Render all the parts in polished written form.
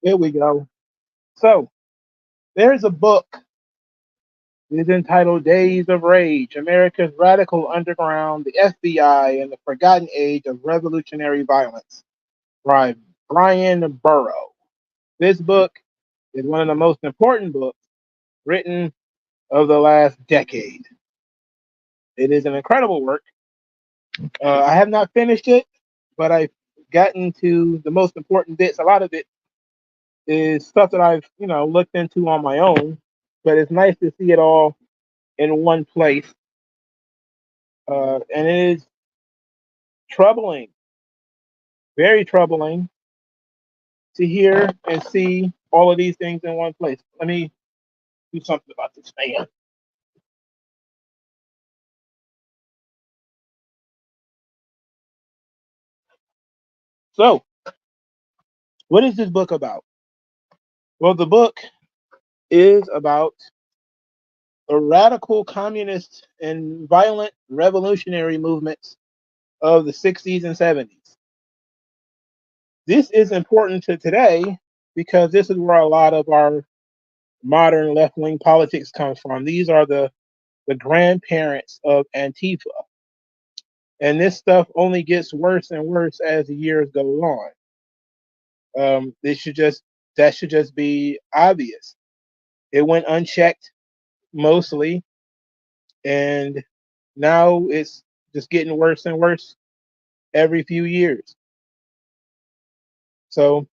Here we go. So there's a book. It's entitled Days of Rage, America's Radical Underground, the FBI, and the Forgotten Age of Revolutionary Violence by Bryan Burrough. This book is one of the most important books written of the last decade. It is an incredible work. I have not finished it, but I've gotten to the most important bits. A lot of it is stuff that I've, looked into on my own, but it's nice to see it all in one place. And it is troubling, very troubling to hear and see all of these things in one place. Let me do something about this fan. So, what is this book about? Well, the book is about the radical communist and violent revolutionary movements of the 60s and 70s. This is important to today because this is where a lot of our modern left wing politics comes from. These are the grandparents of Antifa. And this stuff only gets worse and worse as the years go on. This should just that should just be obvious. It went unchecked mostly, and now it's just getting worse and worse every few years. So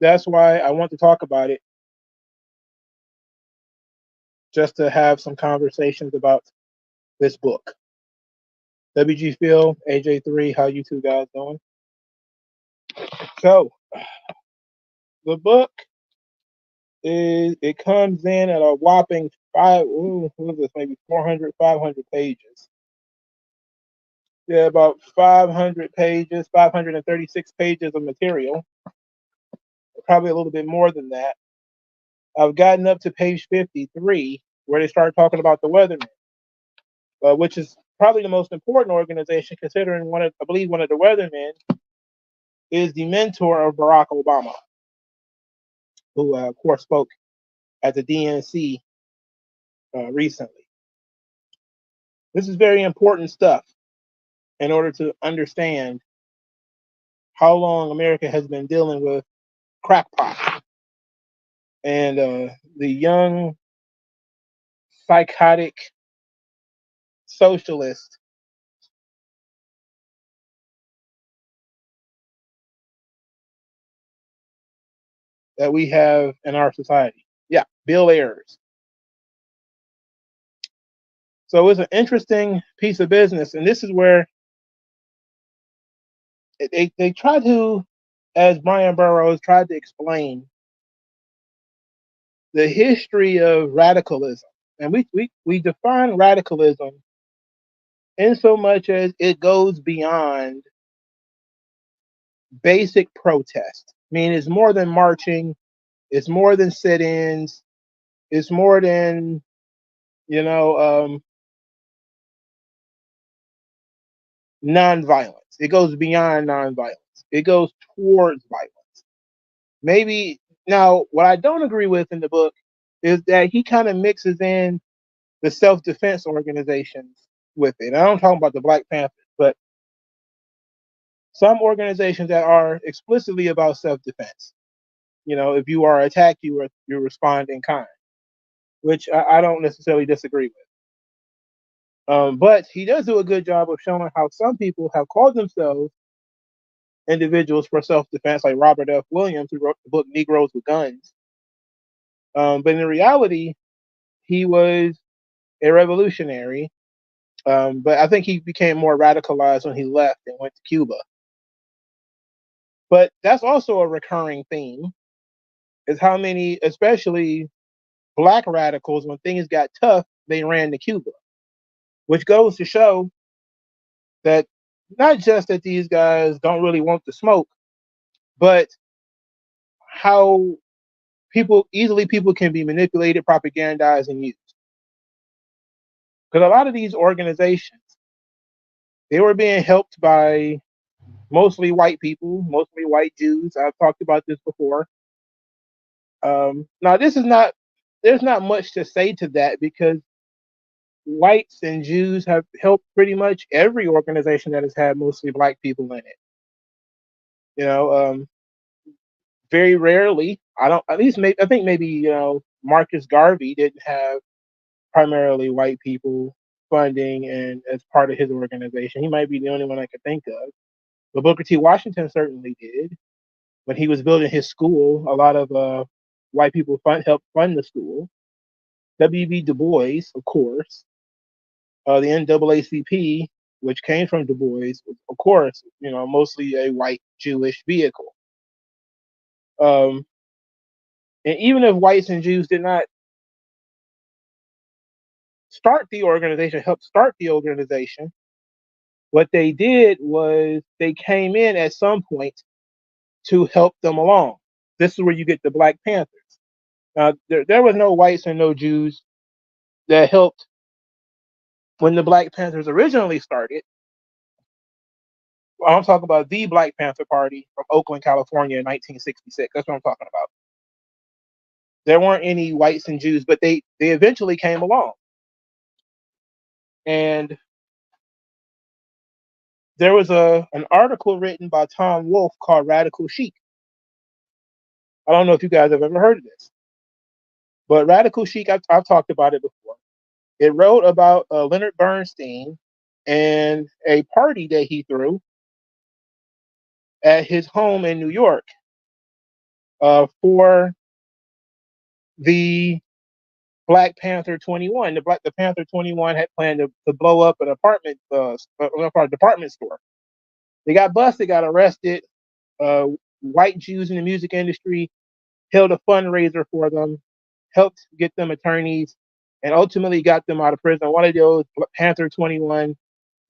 that's why I want to talk about it, just to have some conversations about this book. WG Phil, AJ3, how you two guys doing? So the book it comes in at a whopping what is this, maybe 400, 500 pages. Yeah, about 500 pages, 536 pages of material, probably a little bit more than that. I've gotten up to page 53 where they start talking about the Weathermen, which is probably the most important organization considering I believe one of the Weathermen is the mentor of Barack Obama, who of course spoke at the DNC recently. This is very important stuff in order to understand how long America has been dealing with crackpots and the young psychotic socialist that we have in our society. Yeah, Bill Ayers. So it's an interesting piece of business, and this is where they try to, as Bryan Burroughs tried to explain, the history of radicalism, and we define radicalism in so much as it goes beyond basic protest. I mean, it's more than marching, it's more than sit-ins, it's more than you know nonviolence. It goes beyond nonviolence. It goes towards violence. Maybe now, what I don't agree with in the book is that he kind of mixes in the self-defense organizations with it. I don't talk about the Black Panthers, but some organizations that are explicitly about self-defense. If you are attacked, you respond in kind, which I don't necessarily disagree with. But he does do a good job of showing how some people have called themselves individuals for self-defense, like Robert F. Williams, who wrote the book Negroes with Guns. But in reality, he was a revolutionary. But I think he became more radicalized when he left and went to Cuba. But that's also a recurring theme, is how many, especially Black radicals, when things got tough, they ran to Cuba, which goes to show that not just that these guys don't really want the smoke, but how people can be manipulated, propagandized, and used. Because a lot of these organizations, they were being helped by mostly white people, mostly white Jews. I've talked about this before. Now, this is not. There's not much to say to that because whites and Jews have helped pretty much every organization that has had mostly black people in it. You know, very rarely. I don't. At least, maybe, I think maybe Marcus Garvey didn't have primarily white people funding and as part of his organization. He might be the only one I could think of. But Booker T. Washington certainly did. When he was building his school, a lot of white people helped fund the school. W.B. Du Bois, of course, the NAACP, which came from Du Bois, of course, mostly a white Jewish vehicle. And even if whites and Jews did not help start the organization, what they did was they came in at some point to help them along. This is where you get the Black Panthers. Now, there was no whites and no Jews that helped when the Black Panthers originally started. Well, I'm talking about the Black Panther Party from Oakland, California in 1966. That's what I'm talking about. There weren't any whites and Jews, but they eventually came along. And there was an article written by Tom Wolfe called Radical Chic. I don't know if you guys have ever heard of this, but Radical Chic, I've talked about it before. It wrote about Leonard Bernstein and a party that he threw at his home in New York for the Black Panther 21. The Panther 21 had planned to blow up an department store. They got busted, got arrested. White Jews in the music industry held a fundraiser for them, helped get them attorneys, and ultimately got them out of prison. One of those, Panther 21,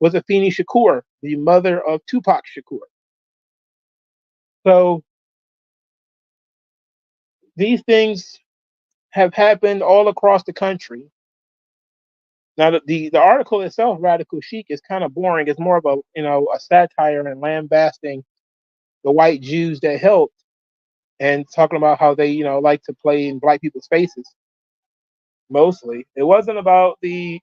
was Afeni Shakur, the mother of Tupac Shakur. So these things have happened all across the country. Now, the article itself, Radical Chic, is kind of boring. It's more of a satire and lambasting the white Jews that helped and talking about how they like to play in black people's faces. Mostly, it wasn't about the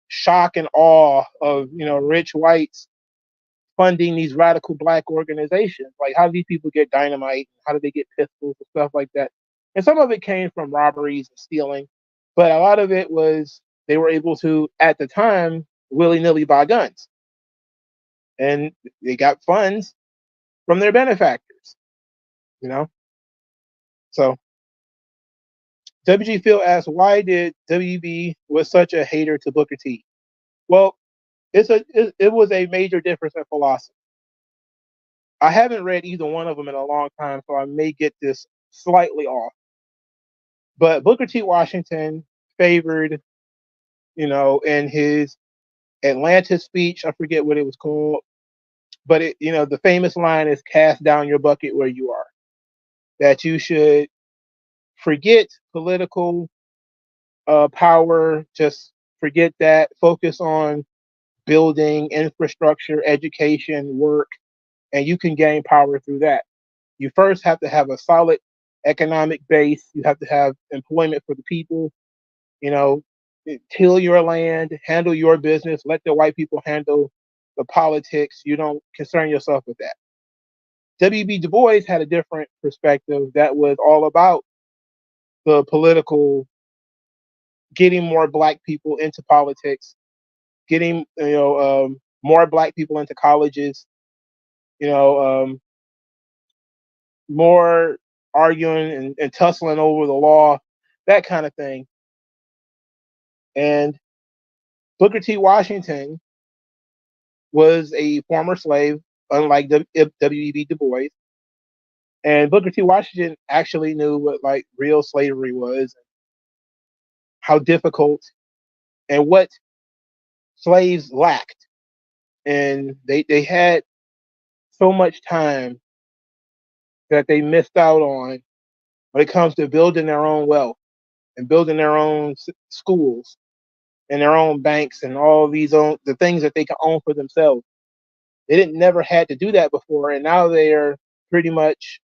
shock and awe of rich whites funding these radical black organizations. Like, how do these people get dynamite? How do they get pistols and stuff like that? And some of it came from robberies and stealing, but a lot of it was they were able to, at the time, willy-nilly buy guns. And they got funds from their benefactors, So WG Phil asked, why did WB was such a hater to Booker T? Well, it was a major difference in philosophy. I haven't read either one of them in a long time, so I may get this slightly off. But Booker T. Washington favored, in his Atlanta speech, I forget what it was called, but the famous line is "Cast down your bucket where you are." That you should forget political power, just forget that, focus on building infrastructure, education, work, and you can gain power through that. You first have to have a solid economic base. You have to have employment for the people, till your land, handle your business, let the white people handle the politics. You don't concern yourself with that. W.B. Du Bois had a different perspective that was all about the political, getting more black people into politics, getting more black people into colleges, more arguing and tussling over the law, that kind of thing. And Booker T. Washington was a former slave, unlike W.E.B. Du Bois. And Booker T. Washington actually knew what real slavery was, how difficult, and what slaves lacked. And they had so much time that they missed out on when it comes to building their own wealth and building their own schools and their own banks and all the things that they can own for themselves. They didn't never had to do that before, and now they are pretty much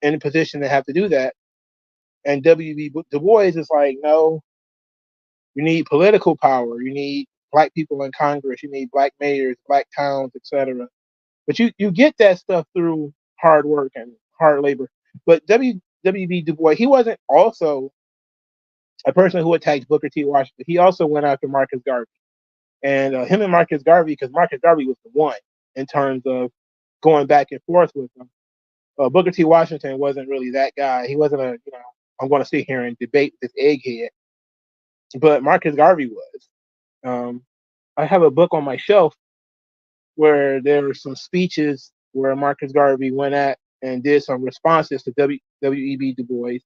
in a position to have to do that. And W.B. Du Bois is like, no, you need political power. You need black people in Congress. You need black mayors, black towns, etc. But you get that stuff through hard work and hard labor. But W.B. Du Bois, he wasn't also a person who attacked Booker T. Washington. He also went after Marcus Garvey. And him and Marcus Garvey, because Marcus Garvey was the one in terms of going back and forth with him. Booker T. Washington wasn't really that guy. He wasn't I'm going to sit here and debate this egghead. But Marcus Garvey was. I have a book on my shelf where there were some speeches where Marcus Garvey went at and did some responses to W.E.B. Du Bois.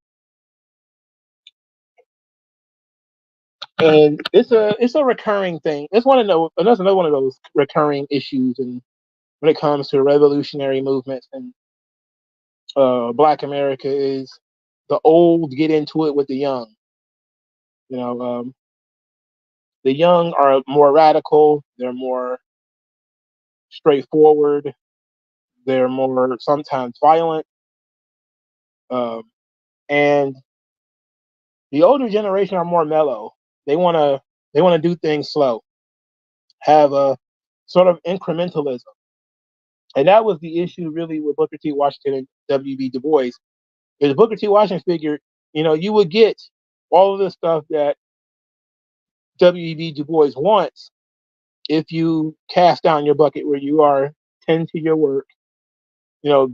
And it's a recurring thing. It's another one of those recurring issues, and when it comes to revolutionary movements and Black America is the old get into it with the young. The young are more radical. They're more straightforward. They're more sometimes violent, and the older generation are more mellow. They wanna do things slow, have a sort of incrementalism, and that was the issue really with Booker T. Washington and W.B. Du Bois. Is Booker T. Washington figured, you would get all of the stuff that W.E.B. Du Bois wants if you cast down your bucket where you are, tend to your work,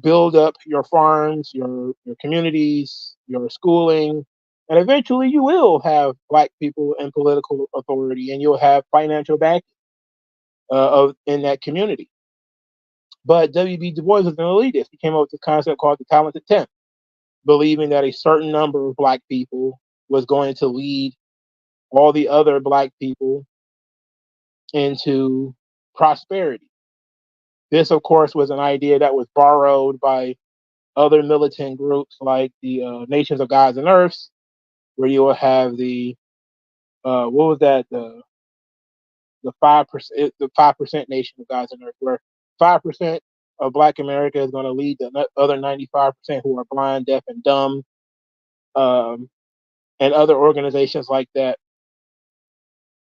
build up your farms, your communities, your schooling, and eventually you will have black people in political authority, and you'll have financial backing in that community. But W.B. Du Bois was an elitist. He came up with a concept called the talented 10, believing that a certain number of black people was going to lead all the other black people into prosperity. This, of course, was an idea that was borrowed by other militant groups like the Nations of Gods and Earths, where you will have the what was that the 5% Nation of Gods and Earth, where 5% of Black America is going to lead the other 95% who are blind, deaf, and dumb, and other organizations like that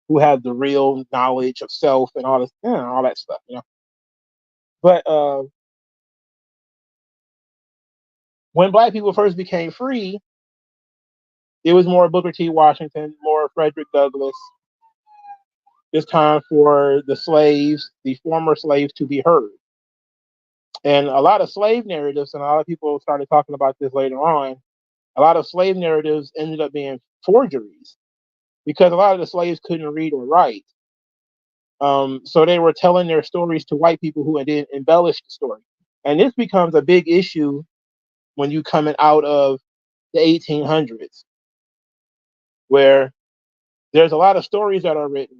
who have the real knowledge of self and all this, all that stuff, But when Black people first became free, it was more Booker T. Washington, more Frederick Douglass. It's time for the slaves, the former slaves, to be heard. And a lot of slave narratives, and a lot of people started talking about this later on, a lot of slave narratives ended up being forgeries because a lot of the slaves couldn't read or write. So they were telling their stories to white people who didn't embellish the story. And this becomes a big issue when you coming out of the 1800s, where there's a lot of stories that are written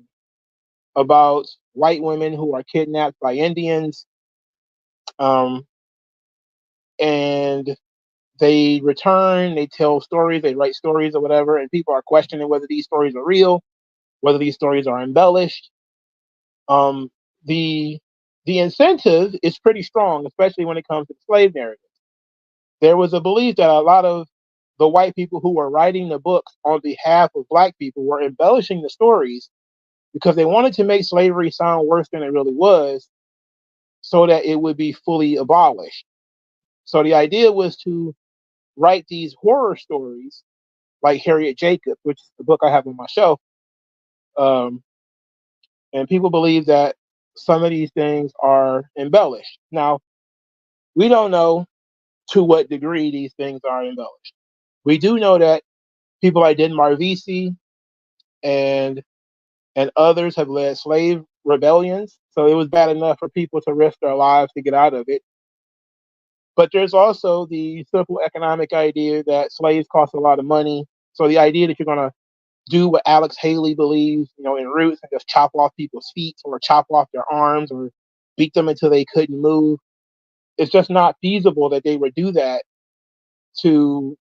about white women who are kidnapped by Indians, and they return, they tell stories, they write stories or whatever, and people are questioning whether these stories are real, whether these stories are embellished. The the incentive is pretty strong, especially when it comes to the slave narrative. There was a belief that a lot of the white people who were writing the books on behalf of black people were embellishing the stories because they wanted to make slavery sound worse than it really was so that it would be fully abolished. So the idea was to write these horror stories like Harriet Jacobs, which is the book I have on my shelf. Um, and people believe that some of these things are embellished. Now, we don't know to what degree these things are embellished. We do know that people like Denmark Vesey and others have led slave rebellions, so it was bad enough for people to risk their lives to get out of it. But there's also the simple economic idea that slaves cost a lot of money. So the idea that you're going to do what Alex Haley believes, in Roots, and just chop off people's feet or chop off their arms or beat them until they couldn't move, it's just not feasible that they would do that to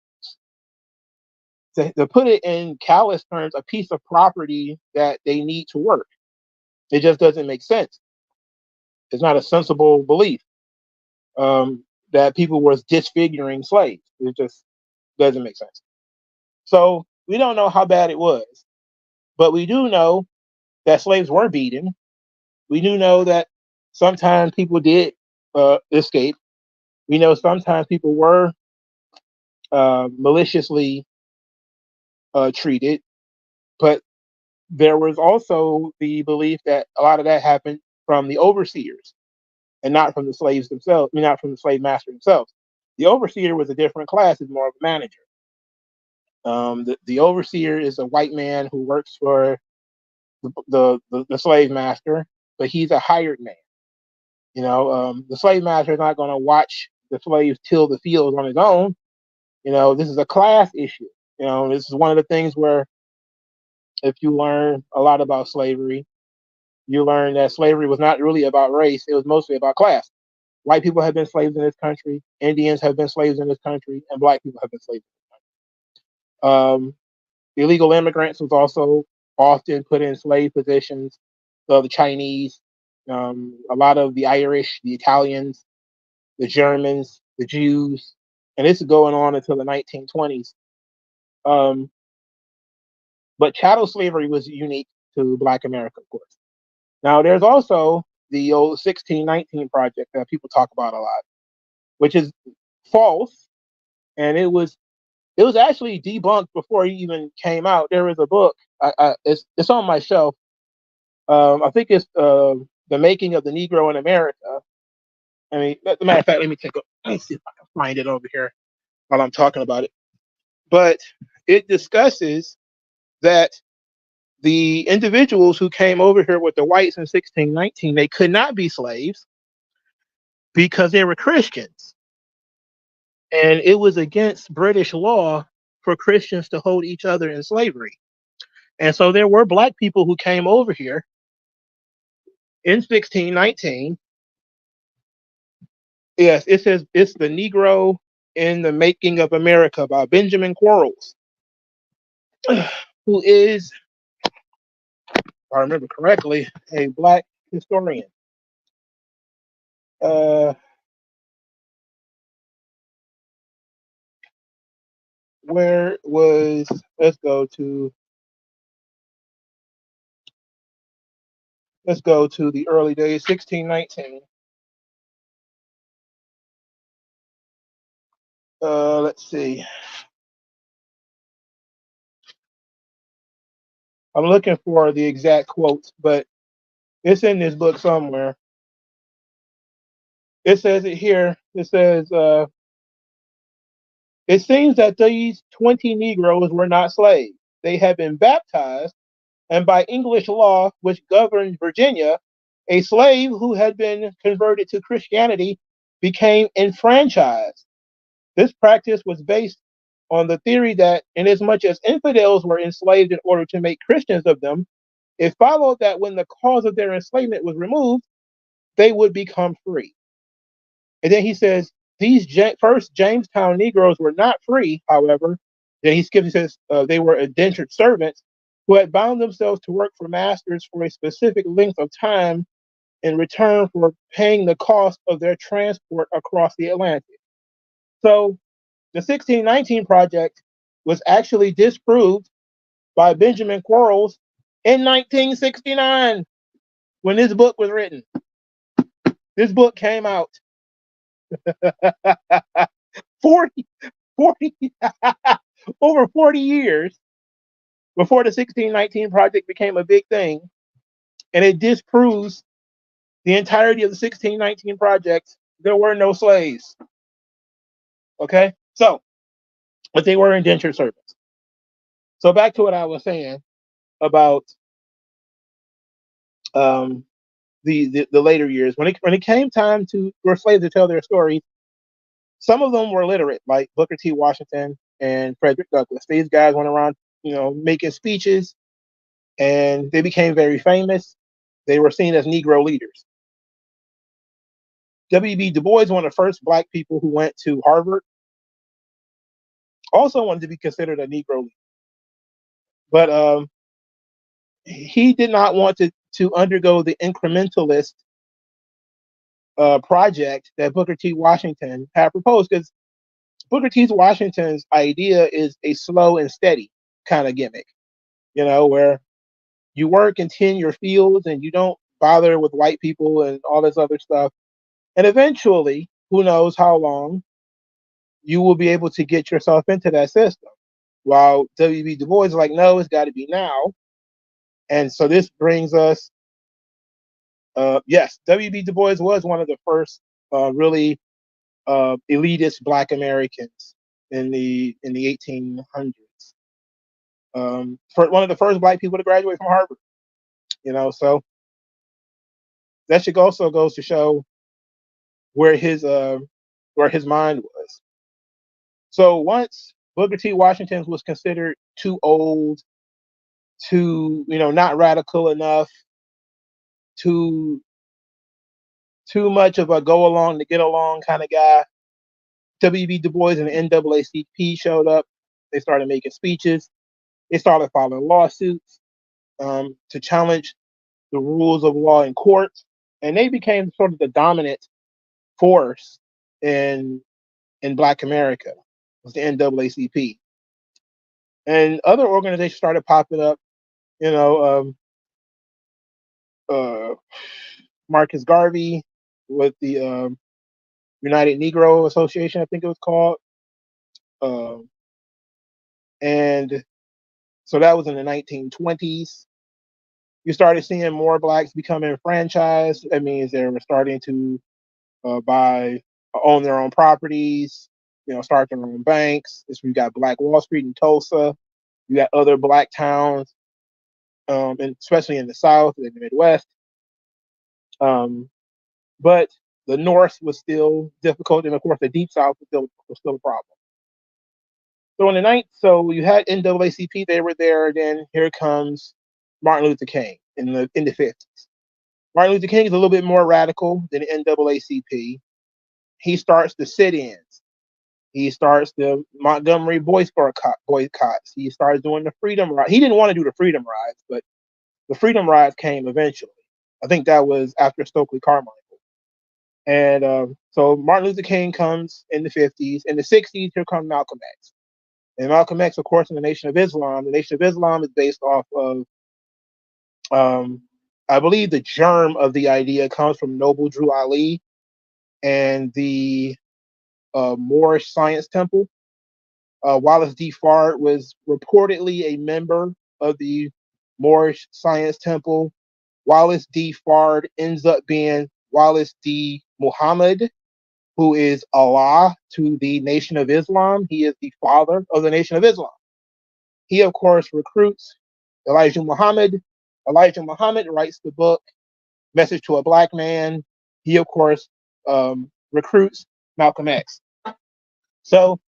put it in callous terms, a piece of property that they need to work. It just doesn't make sense. It's not a sensible belief that people were disfiguring slaves. It just doesn't make sense. So we don't know how bad it was, but we do know that slaves were beaten. We do know that sometimes people did escape. We know sometimes people were maliciously treated, but there was also the belief that a lot of that happened from the overseers and not from the slaves themselves, I mean, not from the slave master themselves. The overseer was a different class, is more of a manager. The overseer is a white man who works for the slave master, but he's a hired man. The slave master is not going to watch the slaves till the fields on his own. This is a class issue. This is one of the things where if you learn a lot about slavery, you learn that slavery was not really about race. It was mostly about class. White people have been slaves in this country. Indians have been slaves in this country, and black people have been slaves in this country. Illegal immigrants was also often put in slave positions. So the Chinese, a lot of the Irish, the Italians, the Germans, the Jews, and this is going on until the 1920s. But chattel slavery was unique to Black America, of course. Now, there's also the old 1619 project that people talk about a lot, which is false, and it was actually debunked before it even came out. There is a book, it's on my shelf. I think it's The Making of the Negro in America. I mean, as a matter of fact, let me see if I can find it over here while I'm talking about it. But it discusses that the individuals who came over here with the whites in 1619, they could not be slaves because they were Christians. And it was against British law for Christians to hold each other in slavery. And so there were black people who came over here in 1619. Yes, it says it's The Negro in the Making of America by Benjamin Quarles, who is, if I remember correctly, a black historian. Where was, let's go to the early days, 1619. Let's see. I'm looking for the exact quotes, but it's in this book somewhere. It says it here. It says, it seems that these 20 Negroes were not slaves. They had been baptized, and by English law, which governed Virginia, a slave who had been converted to Christianity became enfranchised. This practice was based on the theory that, inasmuch as infidels were enslaved in order to make Christians of them, it followed that when the cause of their enslavement was removed, they would become free. And then he says, these first Jamestown Negroes were not free, however. Then he skips, he says, they were indentured servants who had bound themselves to work for masters for a specific length of time in return for paying the cost of their transport across the Atlantic. So the 1619 project was actually disproved by Benjamin Quarles in 1969 when this book was written. This book came out 40, 40 over 40 years before the 1619 project became a big thing, and it disproves the entirety of the 1619 project. There were no slaves. Okay, so, but they were indentured servants. So back to what I was saying about the later years, when it came time for slaves to tell their stories, some of them were literate, like Booker T. Washington and Frederick Douglass. These guys went around, making speeches, and they became very famous. They were seen as Negro leaders. W.B. Du Bois, one of the first black people who went to Harvard, also wanted to be considered a Negro leader. But he did not want to undergo the incrementalist project that Booker T. Washington had proposed, because Booker T. Washington's idea is a slow and steady kind of gimmick, where you work and tend your fields and you don't bother with white people and all this other stuff. And eventually, who knows how long, you will be able to get yourself into that system. While W.B. Du Bois is like, no, it's got to be now. And so this brings us, yes, W.B. Du Bois was one of the first really elitist Black Americans in the 1800s. For one of the first Black people to graduate from Harvard. So that should also goes to show where his mind was. So once Booker T. Washington was considered too old, too not radical enough, too much of a go along to get along kind of guy, W.B. Du Bois and the NAACP showed up. They started making speeches. They started filing lawsuits to challenge the rules of law in courts, and they became sort of the dominant force in Black America. Was the NAACP, and other organizations started popping up. Marcus Garvey with the United Negro Association, I think it was called, and so that was in the 1920s. You started seeing more Blacks becoming enfranchised. That means they were starting to own their own properties, start their own banks. This we got Black Wall Street in Tulsa. You got other Black towns, and especially in the South and the Midwest. But the North was still difficult, and of course the Deep South was still a problem. So you had NAACP, they were there. Then here comes Martin Luther King in the 50s. Martin Luther King is a little bit more radical than the NAACP. He starts the sit-ins. He starts the Montgomery boycotts. He starts doing the Freedom Rides. He didn't want to do the Freedom Rides, but the Freedom Rides came eventually. I think that was after Stokely Carmichael. And so Martin Luther King comes in the 50s. In the 60s, here comes Malcolm X. And Malcolm X, of course, in the Nation of Islam. The Nation of Islam is based off of, I believe the germ of the idea comes from Noble Drew Ali and the Moorish Science Temple. Wallace D. Fard was reportedly a member of the Moorish Science Temple. Wallace D. Fard ends up being Wallace D. Muhammad, who is Allah to the Nation of Islam. He is the father of the Nation of Islam. He, of course, recruits Elijah Muhammad. Elijah Muhammad writes the book, Message to a Black Man. He, of course, recruits Malcolm X. So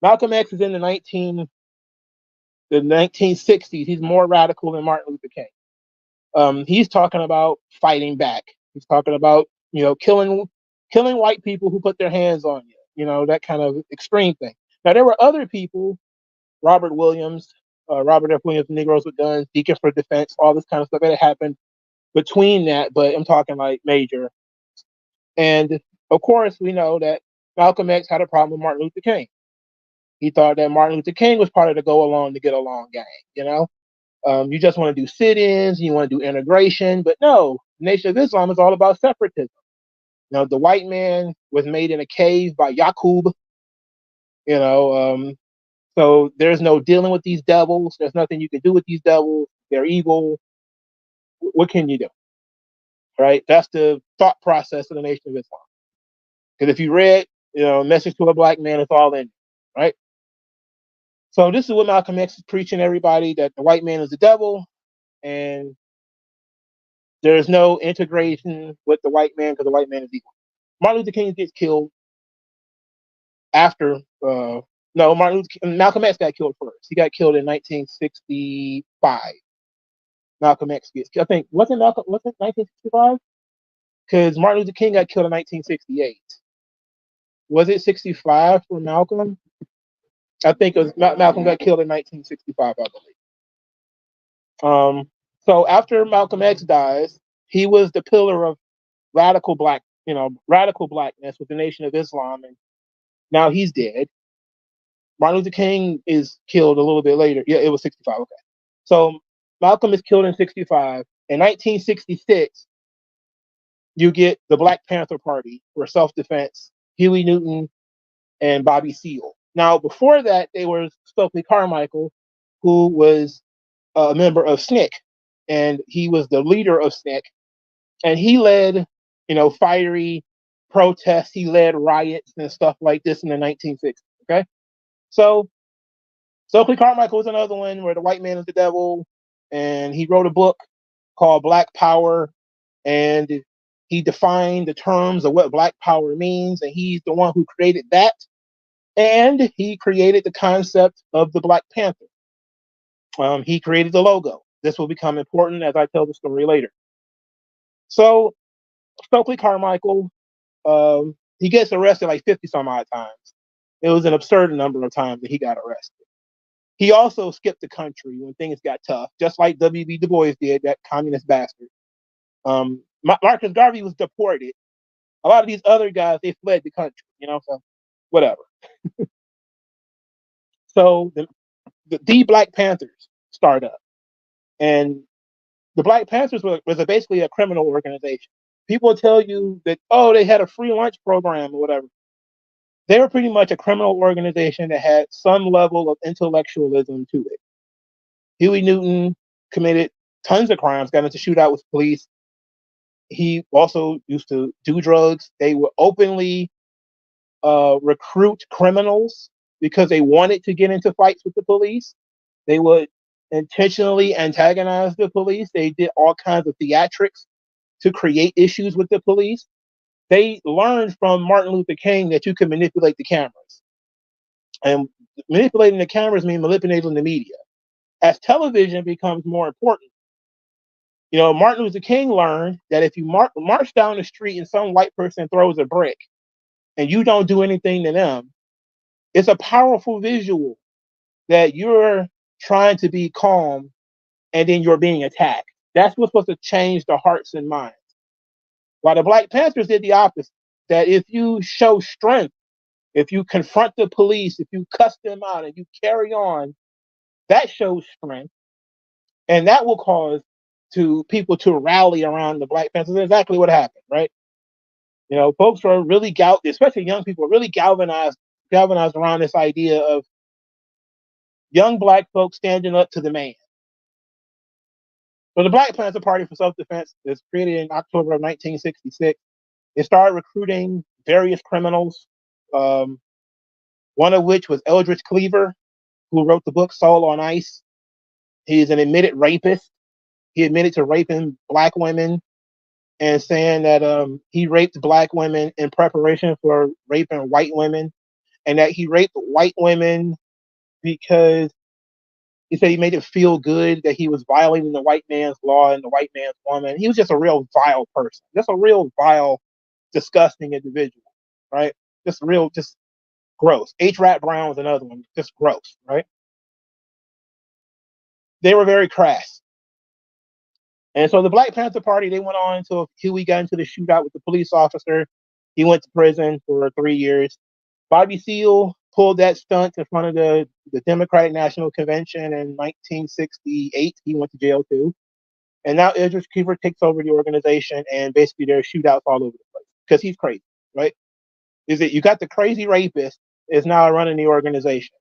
Malcolm X is in the 1960s. He's more radical than Martin Luther King. He's talking about fighting back. He's talking about, killing white people who put their hands on you, that kind of extreme thing. Now, there were other people, Robert F. Williams, Negroes with Guns, Deacon for Defense, all this kind of stuff that happened between that, but I'm talking like major. And of course, we know that Malcolm X had a problem with Martin Luther King. He thought that Martin Luther King was part of the go along to get along gang, you just want to do sit-ins, you want to do integration, but no, the Nation of Islam is all about separatism. The white man was made in a cave by Yaqub, so there's no dealing with these devils. There's nothing you can do with these devils. They're evil. What can you do? Right? That's the thought process of the Nation of Islam. Because if you read, Message to a Black Man, it's all in, right? So this is what Malcolm X is preaching everybody, that the white man is the devil, and there's no integration with the white man because the white man is evil. Martin Luther King gets killed after, Malcolm X got killed first. He got killed in 1965. Malcolm X gets killed. I think, wasn't 1965? Because Martin Luther King got killed in 1968. Was it 65 for Malcolm? I think it was Malcolm got killed in 1965, I believe. So after Malcolm X dies, he was the pillar of radical blackness with the Nation of Islam, and now he's dead. Martin Luther King is killed a little bit later. Yeah, it was 65. Okay. So Malcolm is killed in 65. In 1966, you get the Black Panther Party for self-defense, Huey Newton and Bobby Seale. Now, before that, they were Stokely Carmichael, who was a member of SNCC, and he was the leader of SNCC, and he led, fiery protests. He led riots and stuff like this in the 1960s. Okay, so Stokely Carmichael was another one where the white man is the devil, and he wrote a book called Black Power, and he defined the terms of what Black Power means, and he's the one who created that, and he created the concept of the Black Panther. He created the logo. This will become important as I tell the story later. So Stokely Carmichael, he gets arrested like 50 some odd times. It was an absurd number of times that he got arrested. He also skipped the country when things got tough, just like W.B. Du Bois did, that communist bastard. Marcus Garvey was deported. A lot of these other guys, they fled the country, so whatever. So the Black Panthers start up. And the Black Panthers was basically a criminal organization. People tell you that, they had a free lunch program or whatever. They were pretty much a criminal organization that had some level of intellectualism to it. Huey Newton committed tons of crimes, got into shootout with police. He also used to do drugs. They would openly recruit criminals because they wanted to get into fights with the police. They would intentionally antagonize the police. They did all kinds of theatrics to create issues with the police. They learned from Martin Luther King that you can manipulate the cameras. And manipulating the cameras means manipulating the media. As television becomes more important, Martin Luther King learned that if you march down the street and some white person throws a brick and you don't do anything to them, it's a powerful visual that you're trying to be calm and then you're being attacked. That's what's supposed to change the hearts and minds. While the Black Panthers did the opposite, that if you show strength, if you confront the police, if you cuss them out and you carry on, that shows strength. And that will cause people to rally around the Black Panthers. That's exactly what happened, right? Folks are really especially young people, are really galvanized around this idea of young Black folks standing up to the man. So the Black Panther Party for Self-Defense is created in October of 1966. It started recruiting various criminals, one of which was Eldridge Cleaver, who wrote the book Soul on Ice. He's an admitted rapist. He admitted to raping Black women and saying that he raped Black women in preparation for raping white women, and that he raped white women because he said he made it feel good that he was violating the white man's law and the white man's woman. He was just a real vile person, just a real vile, disgusting individual, right? Just gross. H. Rat Brown was another one, just gross, right? They were very crass. And so the Black Panther Party, they went on until Huey got into the shootout with the police officer. He went to prison for 3 years. Bobby Seale pulled that stunt in front of the Democratic National Convention in 1968. He went to jail too. And now Eldridge Cleaver takes over the organization, and basically there are shootouts all over the place because he's crazy, right? You got the crazy rapist is now running the organization.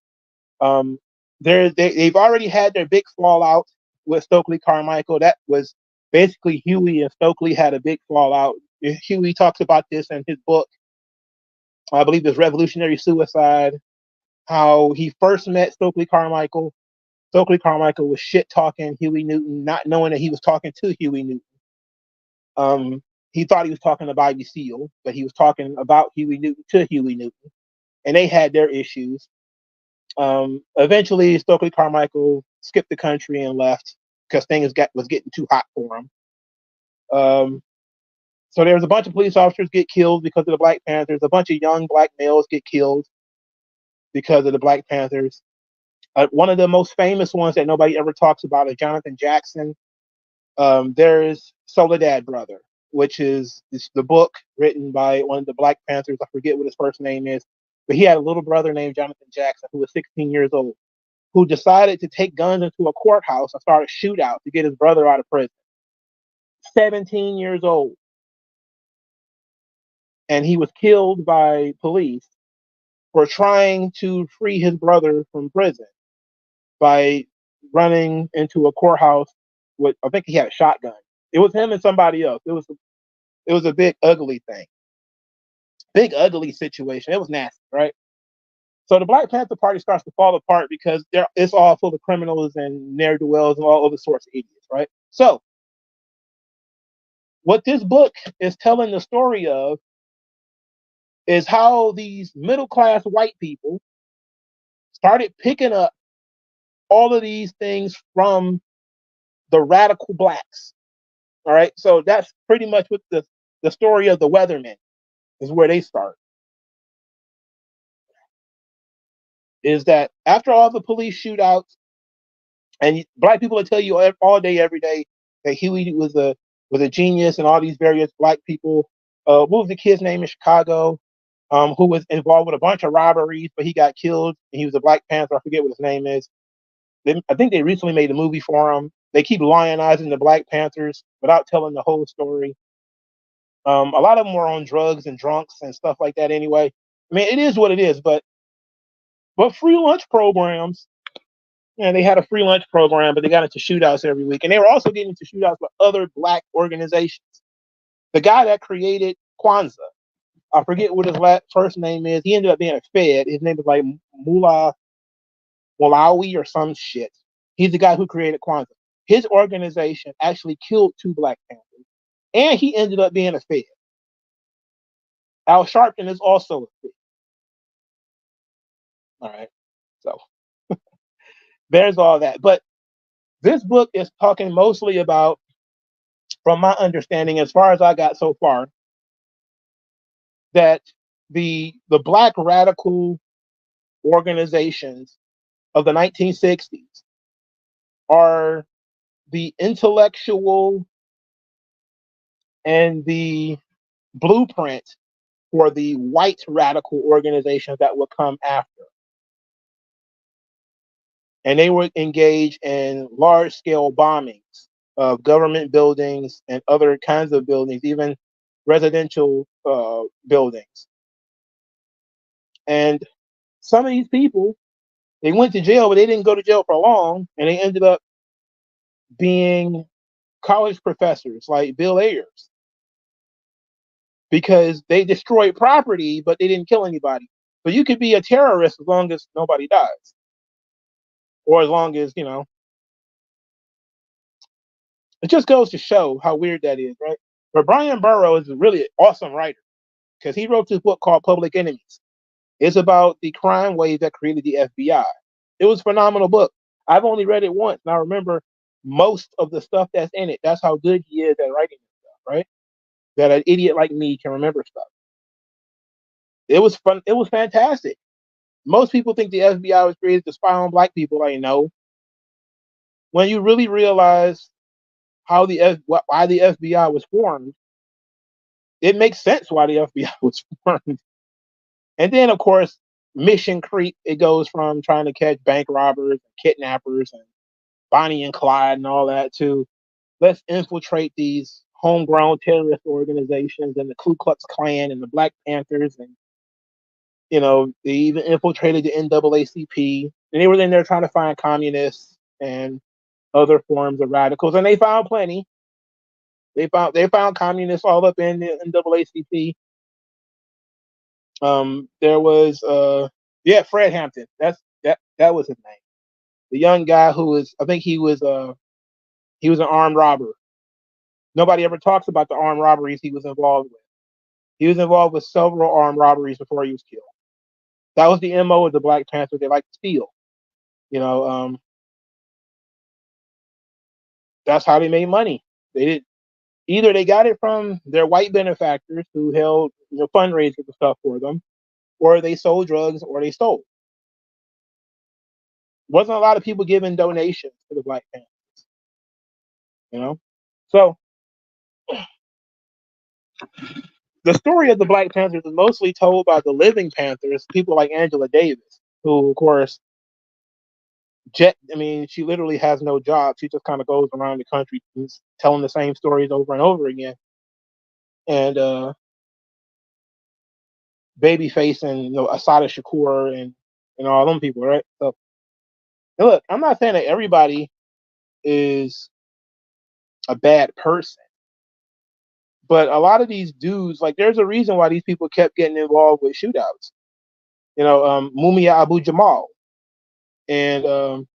They've already had their big fallout with Stokely Carmichael. That was basically Huey and Stokely had a big fallout. Huey talks about this in his book, I believe it's Revolutionary Suicide, how he first met Stokely Carmichael. Stokely Carmichael was shit talking Huey Newton, not knowing that he was talking to Huey Newton. He thought he was talking to Bobby Seale, but he was talking about Huey Newton to Huey Newton, and they had their issues. Eventually, Stokely Carmichael skipped the country and left because things was getting too hot for him. So there was a bunch of police officers get killed because of the Black Panthers. A bunch of young Black males get killed because of the Black Panthers. One of the most famous ones that nobody ever talks about is Jonathan Jackson. There's Soledad Brother, which is the book written by one of the Black Panthers. I forget what his first name is. but he had a little brother named Jonathan Jackson who was 16 years old, who decided to take guns into a courthouse and start a shootout to get his brother out of prison. 17 years old. And he was killed by police for trying to free his brother from prison by running into a courthouse with, I think he had a shotgun. It was him and somebody else. It was a big ugly thing. Big ugly situation. It was nasty, right? So the Black Panther Party starts to fall apart because it's all full of criminals and ne'er-do-wells and all other sorts of idiots, right? So what this book is telling the story of is how these middle-class white people started picking up all of these things from the radical blacks. All right. So that's pretty much what the story of the Weathermen is, where they start. Is that after all the police shootouts, and black people will tell you all day, every day that Huey was a genius, and all these various black people. What was the kid's name in Chicago? Who was involved with a bunch of robberies, but he got killed. And he was a Black Panther. I forget what his name is. I think they recently made a movie for him. They keep lionizing the Black Panthers without telling the whole story. A lot of them were on drugs and drunks and stuff like that anyway. I mean, it is what it is, but free lunch programs, they had a free lunch program, but they got into shootouts every week. And they were also getting into shootouts with other black organizations. The guy that created Kwanzaa, I forget what his first name is. He ended up being a Fed. His name is like Mullah Malawi or some shit. He's the guy who created Kwanzaa. His organization actually killed 2 Black Panthers, and he ended up being a Fed. Al Sharpton is also a Fed. All right. So there's all that. But this book is talking mostly about, from my understanding, as far as I got so far, that the black radical organizations of the 1960s are the intellectual and the blueprint for the white radical organizations that would come after. And they would engage in large-scale bombings of government buildings and other kinds of buildings, even residential buildings. And some of these people, they went to jail, but they didn't go to jail for long, and they ended up being college professors like Bill Ayers, because they destroyed property, but they didn't kill anybody. So you could be a terrorist as long as nobody dies, or as long as, it just goes to show how weird that is, right? But Bryan Burrough is a really awesome writer, because he wrote this book called Public Enemies. It's about the crime wave that created the FBI. It was a phenomenal book. I've only read it once, and I remember most of the stuff that's in it. That's how good he is at writing stuff, right? That an idiot like me can remember stuff. It was fun. It was fantastic. Most people think the FBI was created to spy on black people. Like, no. When you really realize how why the FBI was formed, it makes sense why the FBI was formed. And then, of course, mission creep. It goes from trying to catch bank robbers, kidnappers, and Bonnie and Clyde and all that to let's infiltrate these homegrown terrorist organizations and the Ku Klux Klan and the Black Panthers, and they even infiltrated the NAACP, and they were in there trying to find communists and other forms of radicals, and they found plenty. They found communists all up in the NAACP. There was Fred Hampton. That was his name. The young guy who was, I think he was an armed robber. Nobody ever talks about the armed robberies he was involved with. He was involved with several armed robberies before he was killed. That was the MO of the Black Panthers. They like to steal. That's how they made money. They did either they got it from their white benefactors who held fundraisers and stuff for them, or they sold drugs, or they stole. Wasn't a lot of people giving donations to the Black Panthers. So the story of the Black Panthers is mostly told by the living Panthers, people like Angela Davis, who, of course, I mean, she literally has no job. She just kind of goes around the country telling the same stories over and over again. And Babyface and Asada Shakur and all them people, right? So, look, I'm not saying that everybody is a bad person, but a lot of these dudes, like, there's a reason why these people kept getting involved with shootouts. Mumia Abu Jamal and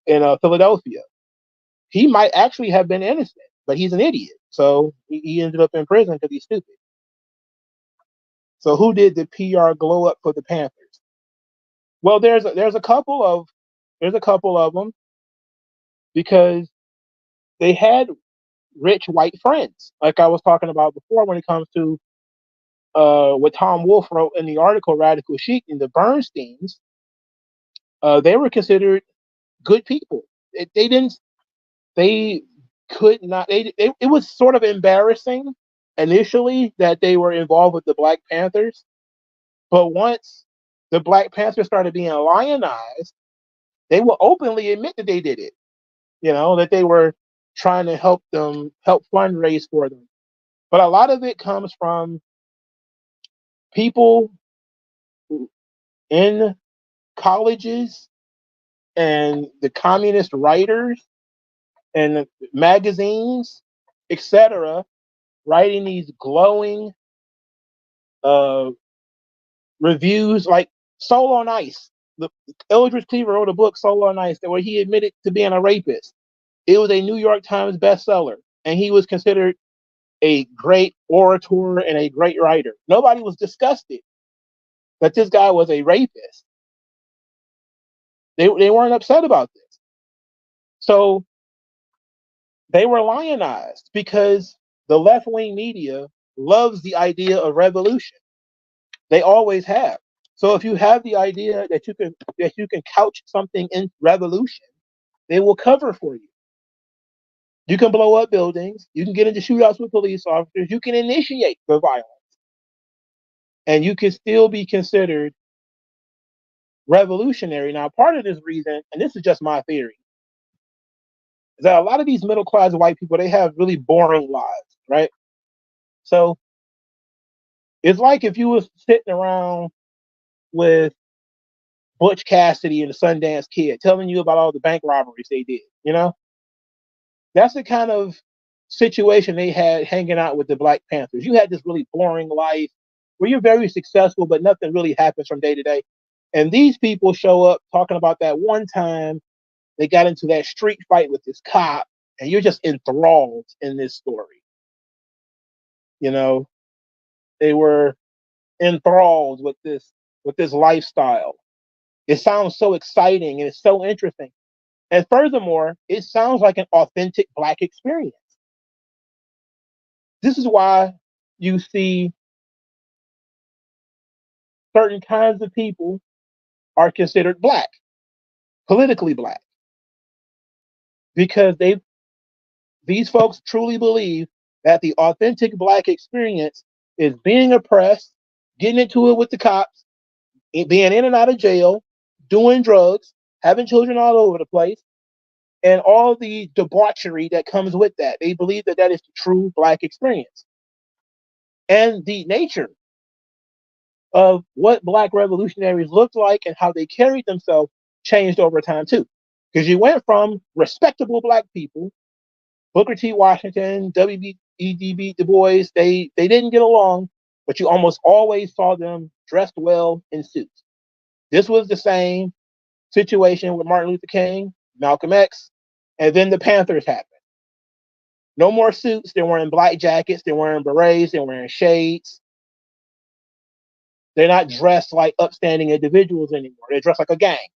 in Philadelphia, he might actually have been innocent, but he's an idiot, so he ended up in prison because he's stupid. So who did the PR glow up for the Panthers? Well, there's a couple of them because they had rich white friends, like I was talking about before when it comes to what Tom Wolfe wrote in the article Radical Chic and the Bernsteins. They were considered good people. They didn't. They could not. It was sort of embarrassing initially that they were involved with the Black Panthers, but once the Black Panthers started being lionized, they will openly admit that they did it. That they were trying to help fundraise for them. But a lot of it comes from people in colleges and the communist writers and the magazines, etc., writing these glowing uh, reviews like Soul on Ice. Eldridge Cleaver wrote a book, Soul on Ice, where he admitted to being a rapist. It was a New York Times bestseller, and he was considered a great orator and a great writer. Nobody was disgusted that this guy was a rapist. They weren't upset about this. So they were lionized because the left-wing media loves the idea of revolution. They always have. So if you have the idea that you can couch something in revolution, they will cover for you. You can blow up buildings. You can get into shootouts with police officers. You can initiate the violence. And you can still be considered revolutionary. Now, part of this reason, and this is just my theory, is that a lot of these middle class white people, they have really boring lives, right? So it's like if you was sitting around with Butch Cassidy and the Sundance Kid telling you about all the bank robberies they did, That's the kind of situation they had hanging out with the Black Panthers. You had this really boring life where you're very successful, but nothing really happens from day to day. And these people show up talking about that one time they got into that street fight with this cop, and you're just enthralled in this story. They were enthralled with this lifestyle. It sounds so exciting and it's so interesting. And furthermore, it sounds like an authentic Black experience. This is why you see certain kinds of people are considered Black, politically Black, because these folks truly believe that the authentic Black experience is being oppressed, getting into it with the cops, being in and out of jail, doing drugs, having children all over the place, and all the debauchery that comes with that. They believe that is the true Black experience. And the nature of what Black revolutionaries looked like and how they carried themselves changed over time too. Because you went from respectable Black people, Booker T. Washington, W.E.B. Du Bois, they didn't get along, but you almost always saw them dressed well in suits. This was the same situation with Martin Luther King, Malcolm X, and then the Panthers happened. No more suits. They're wearing black jackets. They're wearing berets. They're wearing shades. They're not dressed like upstanding individuals anymore. They're dressed like a gang.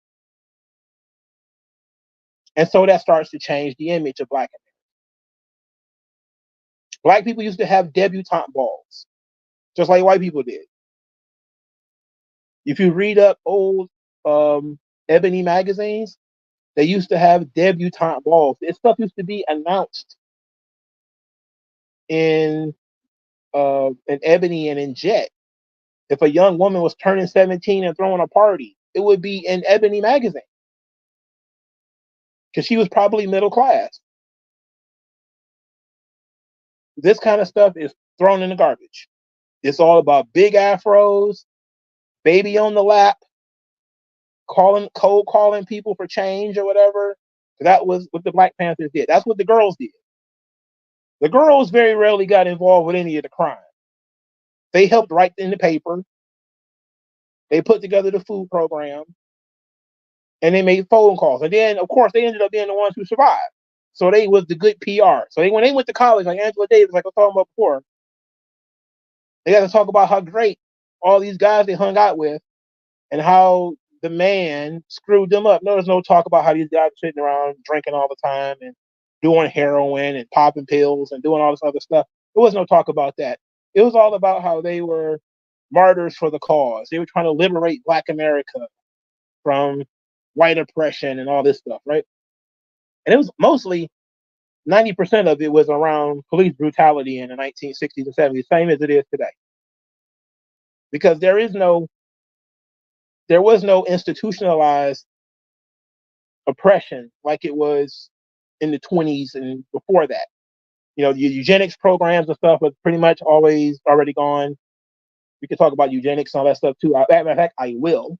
And so that starts to change the image of Black America. Black people used to have debutante balls, just like white people did. If you read up old ebony magazines, they used to have debutante balls. This stuff used to be announced in in Ebony and in Jet. If a young woman was turning 17 and throwing a party, it would be in Ebony magazine because she was probably middle class. This kind of stuff is thrown in the garbage. It's all about big afros, baby on the lap, cold calling people for change or whatever. That was what the Black Panthers did. That's what the girls did. The girls very rarely got involved with any of the crime. They helped write in the paper. They put together the food program, and they made phone calls. And then, of course, they ended up being the ones who survived. So they was the good PR. So when they went to college, like Angela Davis, like I was talking about before, they got to talk about how great all these guys they hung out with and how the man screwed them up. No, there's no talk about how these guys are sitting around drinking all the time and doing heroin and popping pills and doing all this other stuff. There was no talk about that. It was all about how they were martyrs for the cause. They were trying to liberate Black America from white oppression and all this stuff, right? And it was mostly 90% of it was around police brutality in the 1960s and 70s, same as it is today. Because there was no institutionalized oppression like it was in the 20s and before that. You know, the eugenics programs and stuff was pretty much always already gone. We could talk about eugenics and all that stuff too. As a matter of fact, I will.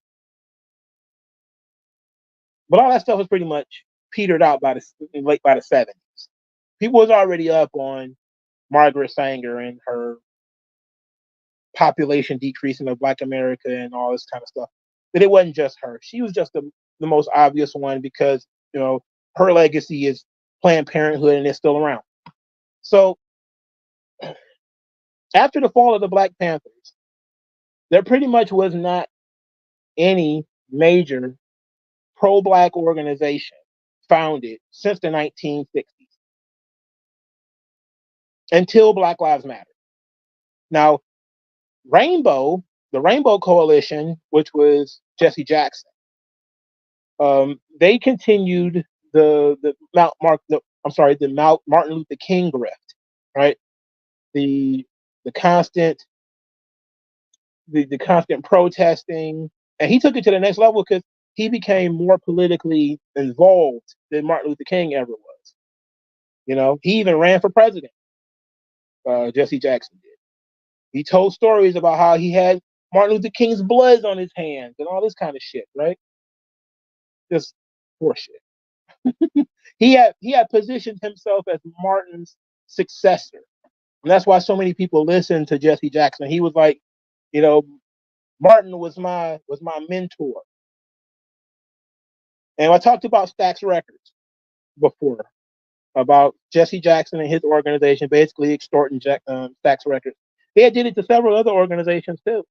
But all that stuff was pretty much petered out by the 70s. People was already up on Margaret Sanger and her population decreasing of Black America and all this kind of stuff. But it wasn't just her. She was just the most obvious one because, you know, her legacy is Planned Parenthood and it's still around. So after the fall of the Black Panthers, there pretty much was not any major pro-Black organization founded since the 1960s until Black Lives Matter. Now, the Rainbow Coalition, which was Jesse Jackson, they continued the Martin Luther King grift, right? The the constant the constant protesting, and he took it to the next level because he became more politically involved than Martin Luther King ever was. You know, he even ran for president. Jesse Jackson did. He told stories about how he had Martin Luther King's blood on his hands and all this kind of shit, right? Just horseshit. He had positioned himself as Martin's successor, and that's why so many people listen to Jesse Jackson. He was like, you know, Martin was my mentor. And I talked about Stax Records before, about Jesse Jackson and his organization basically extorting Stax Records. They did it to several other organizations too.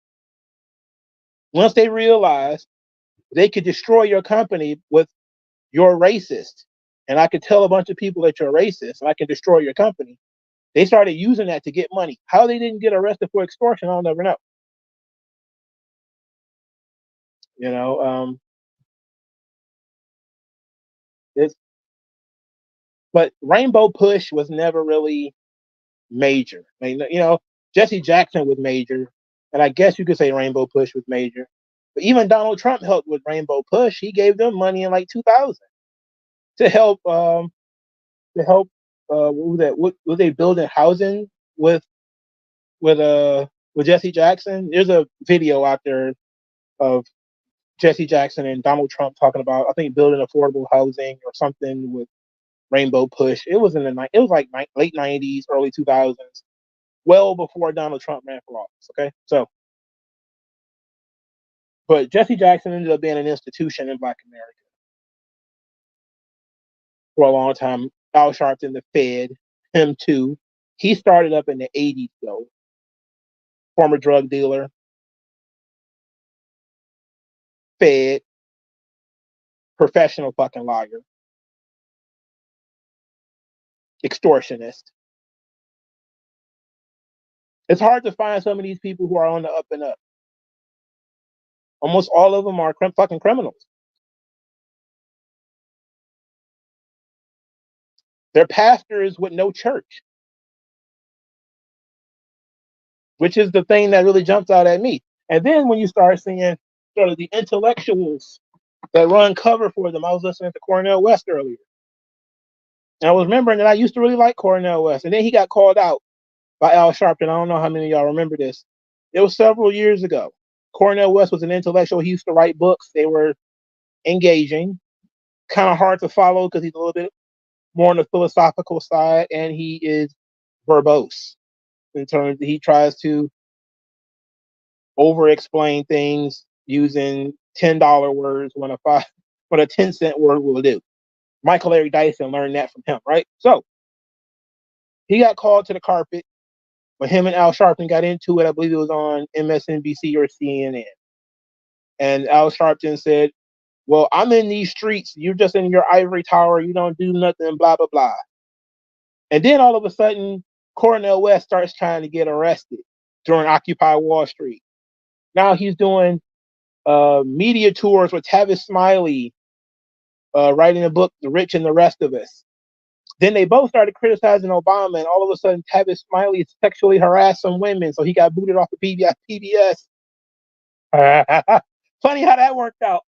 Once they realized they could destroy your company with "you're racist," and I could tell a bunch of people that you're racist, and I can destroy your company. They started using that to get money. How they didn't get arrested for extortion, I'll never know. You know, it's but Rainbow Push was never really major. I mean, you know, Jesse Jackson was major, and I guess you could say Rainbow Push was major. But even Donald Trump helped with Rainbow Push. He gave them money in like 2000 to help what was that? What was they building housing with with uh with Jesse Jackson? There's a video out there of Jesse Jackson and Donald Trump talking about, I think, building affordable housing or something with Rainbow Push. It was it was like late 90s, early 2000s, well before Donald Trump ran for office. Okay, so but Jesse Jackson ended up being an institution in Black America for a long time. Al Sharpton, the Fed, him too. He started up in the 80s though. Former drug dealer, Fed, professional fucking lawyer, extortionist. It's hard to find some of these people who are on the up and up. Almost all of them are fucking criminals. They're pastors with no church. which is the thing that really jumps out at me. And then when you start seeing sort of the intellectuals that run cover for them, I was listening to Cornel West earlier. And I was remembering that I used to really like Cornel West. And then he got called out by Al Sharpton. I don't know how many of y'all remember this. It was several years ago. Cornel West was an intellectual. He used to write books. They were engaging, kind of hard to follow because he's a little bit more on the philosophical side, and he is verbose in terms he tries to over explain things using $10 words when a 10-cent word will do. Michael Larry Dyson learned that from him, right? So he got called to the carpet when him and Al Sharpton got into it. I believe it was on MSNBC or CNN. And Al Sharpton said, well, I'm in these streets. You're just in your ivory tower. You don't do nothing, blah, blah, blah. And then all of a sudden, Cornel West starts trying to get arrested during Occupy Wall Street. Now he's doing media tours with Tavis Smiley, writing a book, The Rich and the Rest of Us. Then they both started criticizing Obama, and all of a sudden, Tavis Smiley sexually harassed some women, so he got booted off of PBS. Funny how that worked out.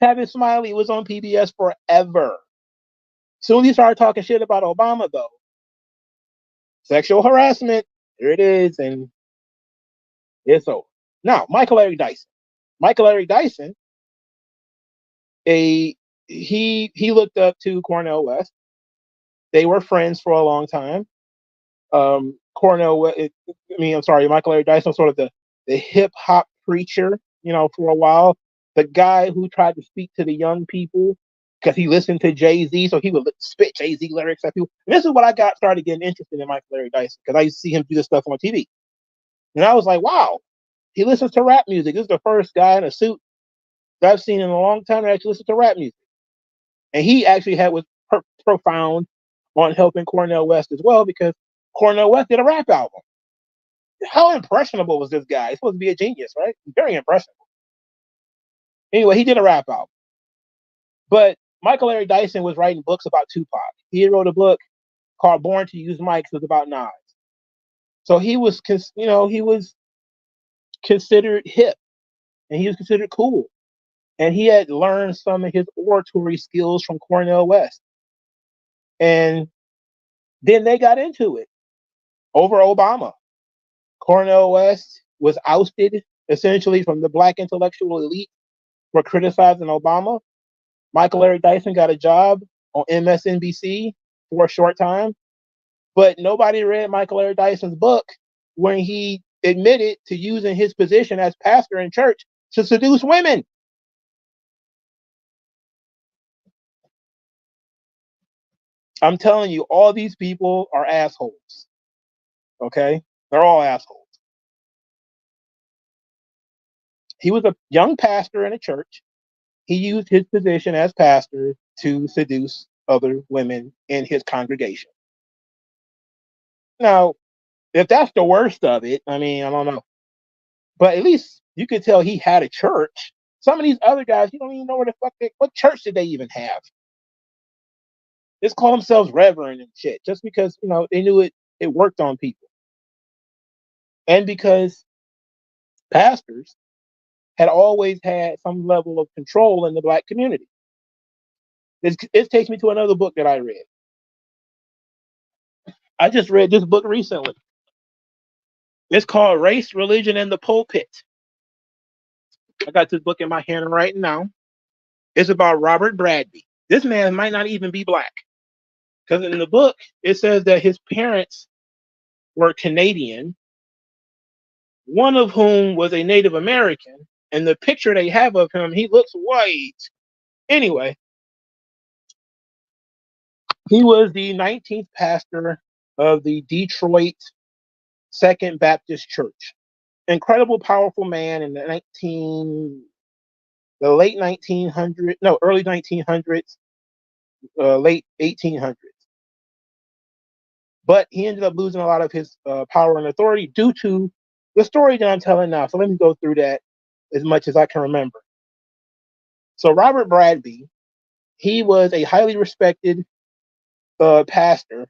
Tavis Smiley was on PBS forever. Soon as he started talking shit about Obama, though, sexual harassment, here it is, and it's over. Now, Michael Larry Dyson. Michael Larry Dyson, he looked up to Cornel West. They were friends for a long time. Michael Larry Dyson was sort of the hip hop preacher, for a while. The guy who tried to speak to the young people because he listened to Jay-Z, so he would spit Jay-Z lyrics at people. And this is what I started getting interested in Michael Larry Dyson, because I used to see him do this stuff on TV. And I was like, wow, he listens to rap music. This is the first guy in a suit that I've seen in a long time that actually listens to rap music. And he actually was profound on helping Cornel West as well, because Cornel West did a rap album. How impressionable was this guy? He's supposed to be a genius, right? Very impressionable. Anyway, he did a rap album. But Michael Larry Dyson was writing books about Tupac. He wrote a book called Born to Use Mics. It was about Nas. So he was considered hip, and he was considered cool. And he had learned some of his oratory skills from Cornel West. And then they got into it over Obama. Cornel West was ousted essentially from the black intellectual elite for criticizing Obama. Michael Larry Dyson got a job on MSNBC for a short time, but nobody read Michael Larry Dyson's book when he admitted to using his position as pastor in church to seduce women. I'm telling you, all these people are assholes. Okay? They're all assholes. He was a young pastor in a church. He used his position as pastor to seduce other women in his congregation. Now, if that's the worst of it, I don't know. But at least you could tell he had a church. Some of these other guys, you don't even know where the fuck what church did they even have? They just call themselves reverend and shit, just because, they knew it worked on people. And because pastors had always had some level of control in the black community. It takes me to another book that I read. I just read this book recently. It's called Race, Religion, and the Pulpit. I got this book in my hand right now. It's about Robert Bradby. This man might not even be black, because in the book, it says that his parents were Canadian, one of whom was a Native American, and the picture they have of him, he looks white. Anyway, he was the 19th pastor of the Detroit Second Baptist Church. Incredible, powerful man in the early 1900s, late 1800s. But he ended up losing a lot of his power and authority due to the story that I'm telling now. So let me go through that as much as I can remember. So Robert Bradby, he was a highly respected pastor,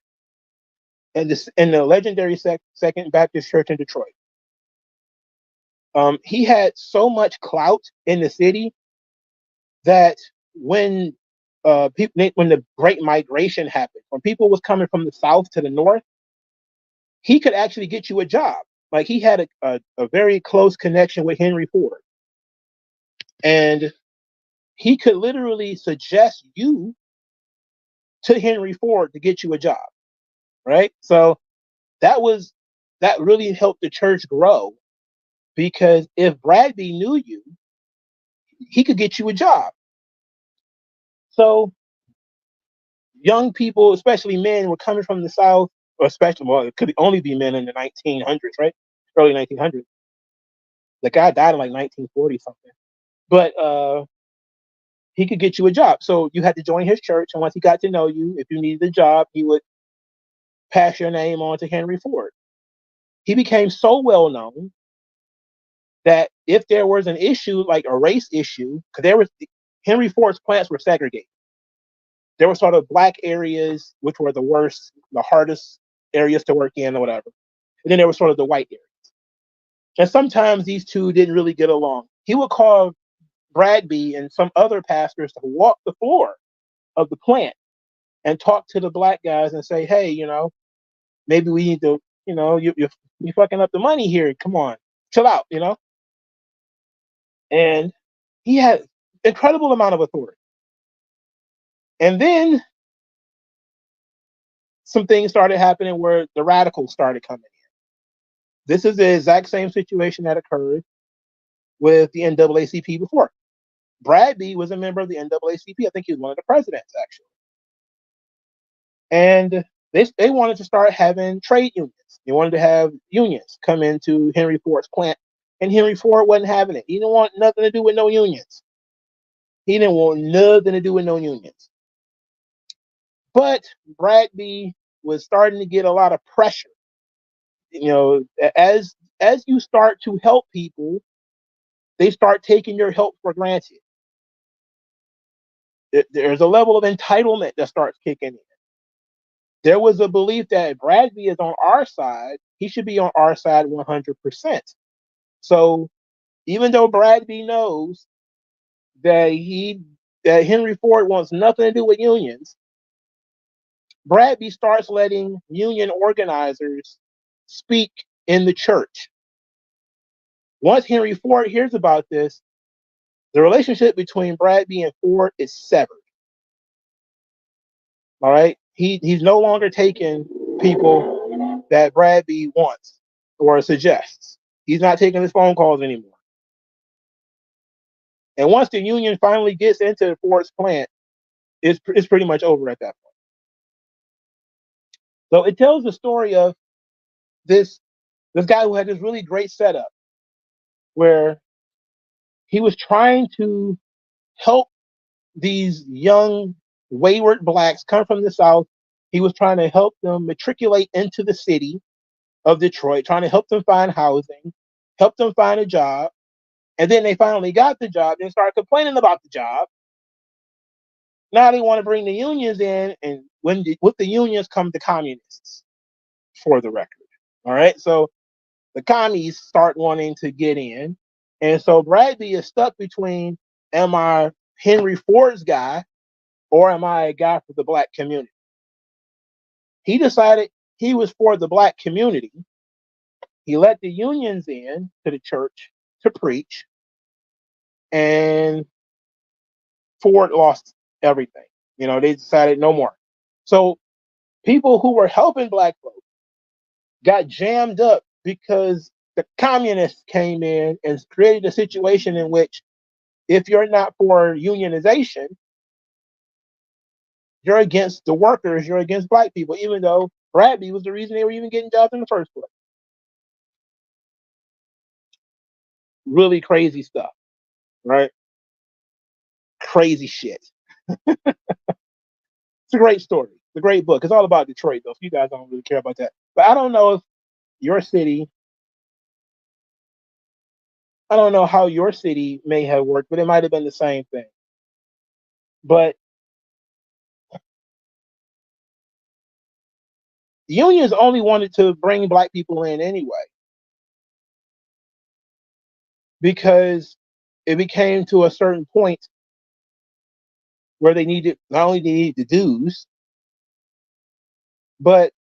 and this in the legendary Second Baptist Church in Detroit. He had so much clout in the city that when when the Great Migration happened, when people was coming from the south to the north, he could actually get you a job. Like he had a very close connection with Henry Ford, and he could literally suggest you to Henry Ford to get you a job, right? So that really helped the church grow, because if Bradby knew you, he could get you a job. So young people, especially men, were coming from the South, or especially, well, it could only be men in the 1900s, right? Early 1900s. The guy died in like 1940 something, but he could get you a job. So you had to join his church, and once he got to know you, if you needed a job, he would pass your name on to Henry Ford. He became so well known that if there was an issue, like a race issue, because Henry Ford's plants were segregated. There were sort of black areas, which were the worst, the hardest areas to work in, or whatever. And then there was sort of the white areas. And sometimes these two didn't really get along. He would call Bradby and some other pastors to walk the floor of the plant and talk to the black guys and say, hey, maybe we need to, you're fucking up the money here. Come on, chill out. And he had incredible amount of authority. And then some things started happening where the radicals started coming in. This is the exact same situation that occurred with the NAACP before. Bradby was a member of the NAACP. I think he was one of the presidents, actually. And they wanted to start having trade unions. They wanted to have unions come into Henry Ford's plant, and Henry Ford wasn't having it. He didn't want nothing to do with no unions. He didn't want nothing to do with no unions. But Bradby was starting to get a lot of pressure. As you start to help people, they start taking your help for granted. There's a level of entitlement that starts kicking in. There was a belief that Bradby is on our side, he should be on our side 100%. So even though Bradby knows that Henry Ford wants nothing to do with unions, Bradby starts letting union organizers speak in the church. Once Henry Ford hears about this, the relationship between Bradby and Ford is severed. All right, he's no longer taking people that Bradby wants or suggests. He's not taking his phone calls anymore. And once the union finally gets into Ford's plant, it's pretty much over at that point. So it tells the story of this guy who had this really great setup where he was trying to help these young wayward blacks come from the South. He was trying to help them matriculate into the city of Detroit, trying to help them find housing, help them find a job. And then they finally got the job and started complaining about the job. Now they want to bring the unions in, and with the unions come the communists, for the record. All right, so the commies start wanting to get in, and so Bradby is stuck between: am I Henry Ford's guy, or am I a guy for the black community? He decided he was for the black community. He let the unions in to the church to preach, and Ford lost everything. They decided no more. So people who were helping black folks got jammed up because the communists came in and created a situation in which, if you're not for unionization, you're against the workers, you're against black people, even though Bradby was the reason they were even getting jobs in the first place. Really crazy stuff, right? Crazy shit. It's a great story. It's a great book. It's all about Detroit, though. If you guys don't really care about that. But I don't know if your city, I don't know how your city may have worked, but it might have been the same thing. But The unions only wanted to bring black people in anyway, because it became to a certain point where they needed not only they needed the dues, but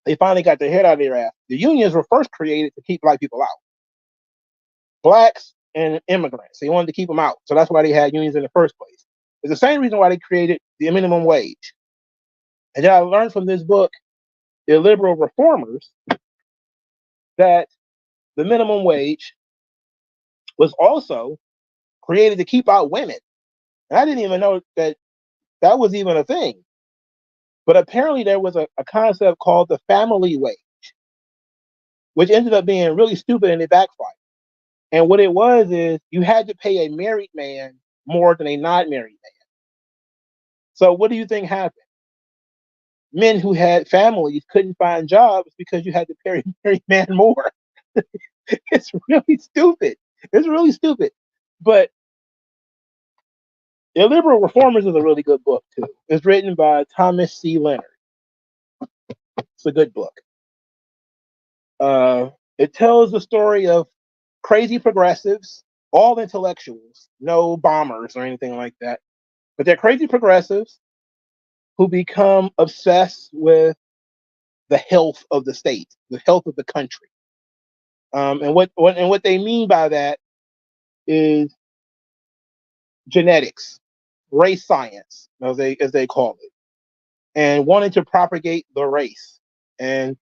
they finally got their head out of their ass. The unions were first created to keep black people out, blacks and immigrants. They wanted to keep them out, so that's why they had unions in the first place. It's the same reason why they created the minimum wage. And then I learned from this book, The Liberal Reformers, that the minimum wage was also created to keep out women. And I didn't even know that that was even a thing. But apparently there was a concept called the family wage, which ended up being really stupid and it backfired. And what it was is you had to pay a married man more than a not married man. So what do you think happened? Men who had families couldn't find jobs because you had to pay a married man more. It's really stupid. It's really stupid. But Illiberal Reformers is a really good book too. It's written by Thomas C. Leonard. It's a good book. It tells the story of crazy progressives, all intellectuals, no bombers or anything like that. But they're crazy progressives who become obsessed with the health of the state, the health of the country. And what they mean by that is genetics, race science, as they call it, and wanting to propagate the race. And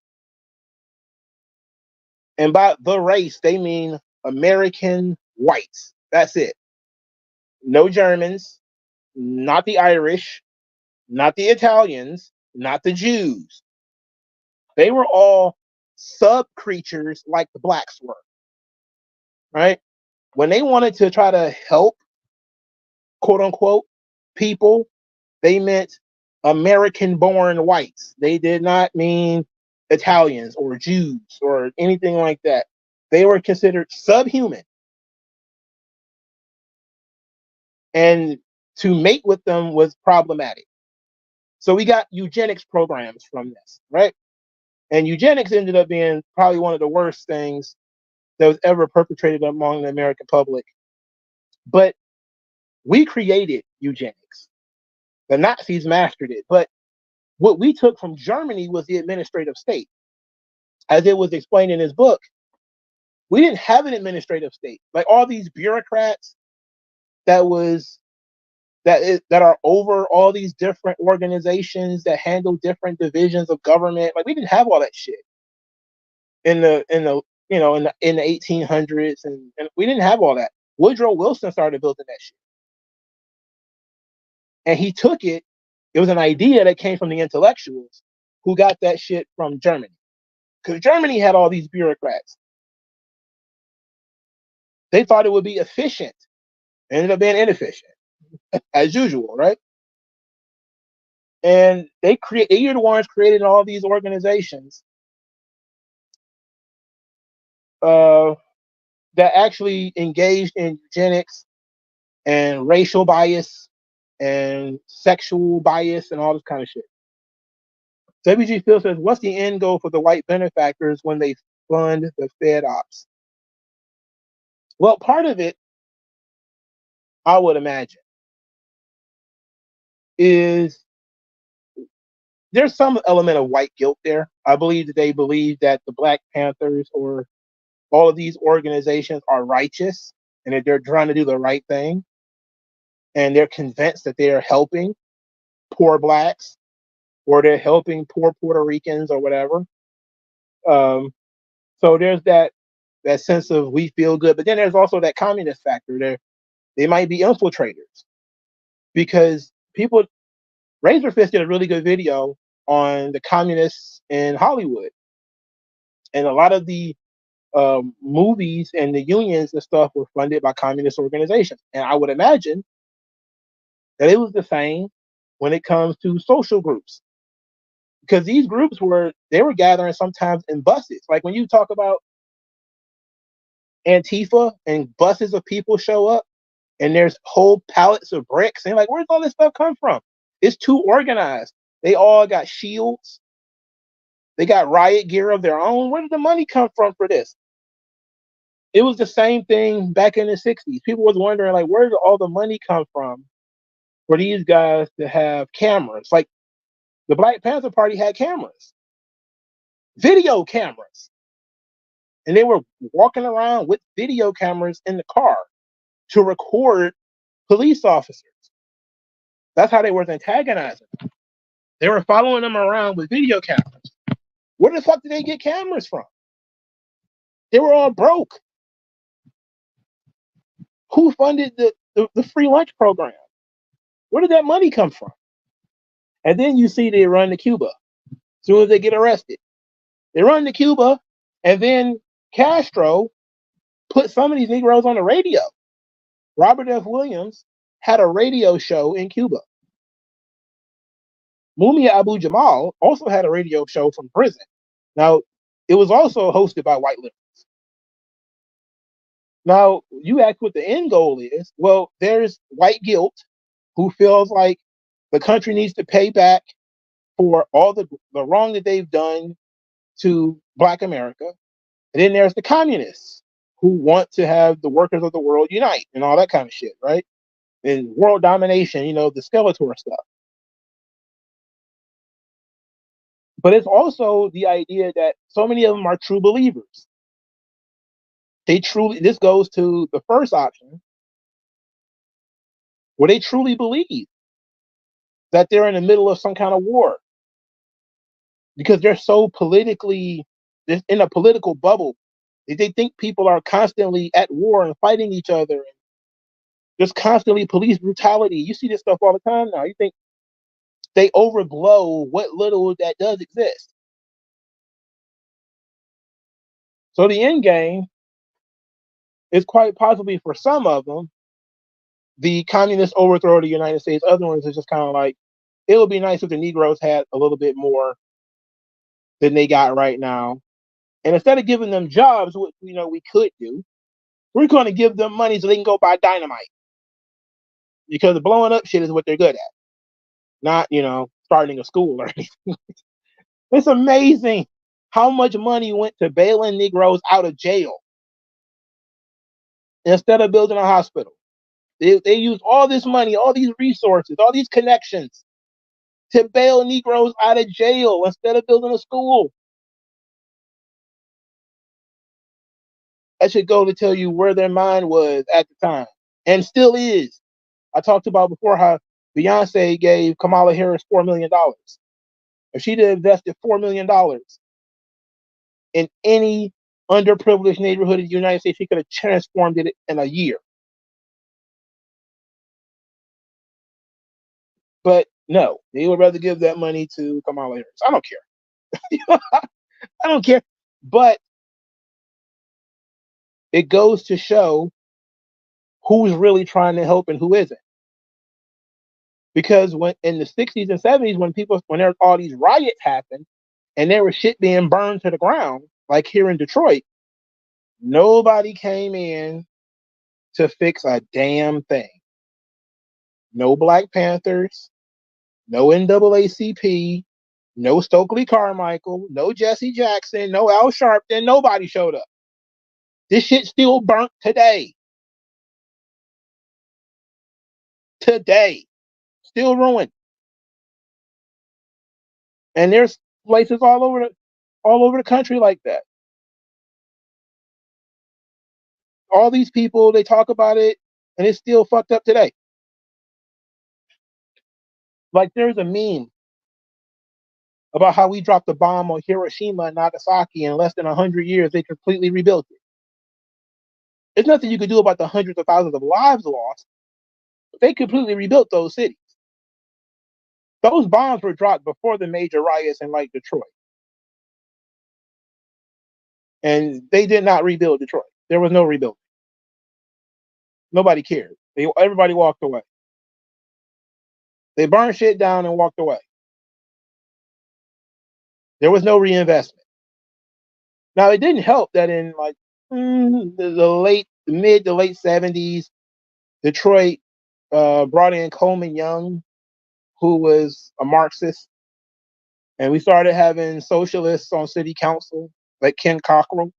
by the race, they mean American whites. That's it. No Germans, not the Irish, not the Italians, not the Jews. They were all sub creatures like the blacks were, right? When they wanted to try to help, quote unquote, people, they meant American born whites. They did not mean Italians or Jews or anything like that. They were considered subhuman. And to mate with them was problematic. So we got eugenics programs from this, right? And eugenics ended up being probably one of the worst things that was ever perpetrated among the American public. But we created eugenics. The Nazis mastered it. But what we took from Germany was the administrative state. As it was explained in his book, we didn't have an administrative state. Like all these bureaucrats that are over all these different organizations that handle different divisions of government. Like we didn't have all that shit in the in the 1800s, and we didn't have all that. Woodrow Wilson started building that shit, and he took it. It was an idea that came from the intellectuals who got that shit from Germany, because Germany had all these bureaucrats. They thought it would be efficient, ended up being inefficient, as usual, right? And you're the ones creating all these organizations that actually engaged in eugenics and racial bias and sexual bias and all this kind of shit. WG Phil says, what's the end goal for the white benefactors when they fund the Fed ops? Well, part of it, I would imagine, is there's some element of white guilt there. I believe that they believe that the Black Panthers or all of these organizations are righteous and that they're trying to do the right thing. And they're convinced that they are helping poor blacks or they're helping poor Puerto Ricans or whatever. So there's that sense of we feel good, but then there's also that communist factor. They might be infiltrators because people. Razorfist did a really good video on the communists in Hollywood, and a lot of the movies and the unions and stuff were funded by communist organizations. And I would imagine that it was the same when it comes to social groups, because these groups were gathering sometimes in buses. Like when you talk about Antifa and buses of people show up and there's whole pallets of bricks, and you're like, where's all this stuff come from? It's too organized. They all got shields. They got riot gear of their own. Where did the money come from for this? It was the same thing back in the 60s. People was wondering, like, where did all the money come from for these guys to have cameras? Like, the Black Panther Party had cameras, video cameras. And they were walking around with video cameras in the car to record police officers. That's how they were antagonizing them. They were following them around with video cameras. Where the fuck did they get cameras from? They were all broke. Who funded the free lunch program? Where did that money come from? And then you see they run to Cuba as soon as they get arrested. They run to Cuba, and then Castro put some of these Negroes on the radio. Robert F. Williams had a radio show in Cuba. Mumia Abu-Jamal also had a radio show from prison. Now, it was also hosted by white liberals. Now, you ask what the end goal is. Well, there's white guilt who feels like the country needs to pay back for all the wrong that they've done to Black America. And then there's the communists who want to have the workers of the world unite and all that kind of shit, right? And world domination, the Skeletor stuff. But it's also the idea that so many of them are true believers. This goes to the first option, where they truly believe that they're in the middle of some kind of war. Because they're so politically, they're in a political bubble. They think people are constantly at war and fighting each other. And there's constantly police brutality. You see this stuff all the time now. You think they overblow what little that does exist. So the end game is quite possibly for some of them the communist overthrow of the United States. Other ones is just kind of like, it would be nice if the Negroes had a little bit more than they got right now. And instead of giving them jobs, which we could do, we're going to give them money so they can go buy dynamite. Because blowing up shit is what they're good at. Not, starting a school or anything. It's amazing how much money went to bailing Negroes out of jail instead of building a hospital. They use all this money, all these resources, all these connections to bail Negroes out of jail instead of building a school. That should go to tell you where their mind was at the time, and still is. I talked about before how Beyonce gave Kamala Harris $4 million. If she'd have invested $4 million in any underprivileged neighborhood in the United States, she could have transformed it in a year. But no, they would rather give that money to Kamala Harris. I don't care. I don't care. But it goes to show who's really trying to help and who isn't. Because when in the 60s and 70s, when there all these riots happened and there was shit being burned to the ground, like here in Detroit, nobody came in to fix a damn thing. No Black Panthers, no NAACP, no Stokely Carmichael, no Jesse Jackson, no Al Sharpton, nobody showed up. This shit still burnt today. Today. Still ruined. And there's places all over the country like that. All these people, they talk about it, and it's still fucked up today. Like there's a meme about how we dropped a bomb on Hiroshima and Nagasaki, and in less than 100 years, they completely rebuilt it. There's nothing you could do about the hundreds of thousands of lives lost. They completely rebuilt those cities. Those bombs were dropped before the major riots in like Detroit. And they did not rebuild Detroit. There was no rebuilding. Nobody cared. Everybody walked away. They burned shit down and walked away. There was no reinvestment. Now, it didn't help that in like the mid to late 70s, Detroit brought in Coleman Young, who was a Marxist. and we started having socialists on city council, like Ken Cockrell,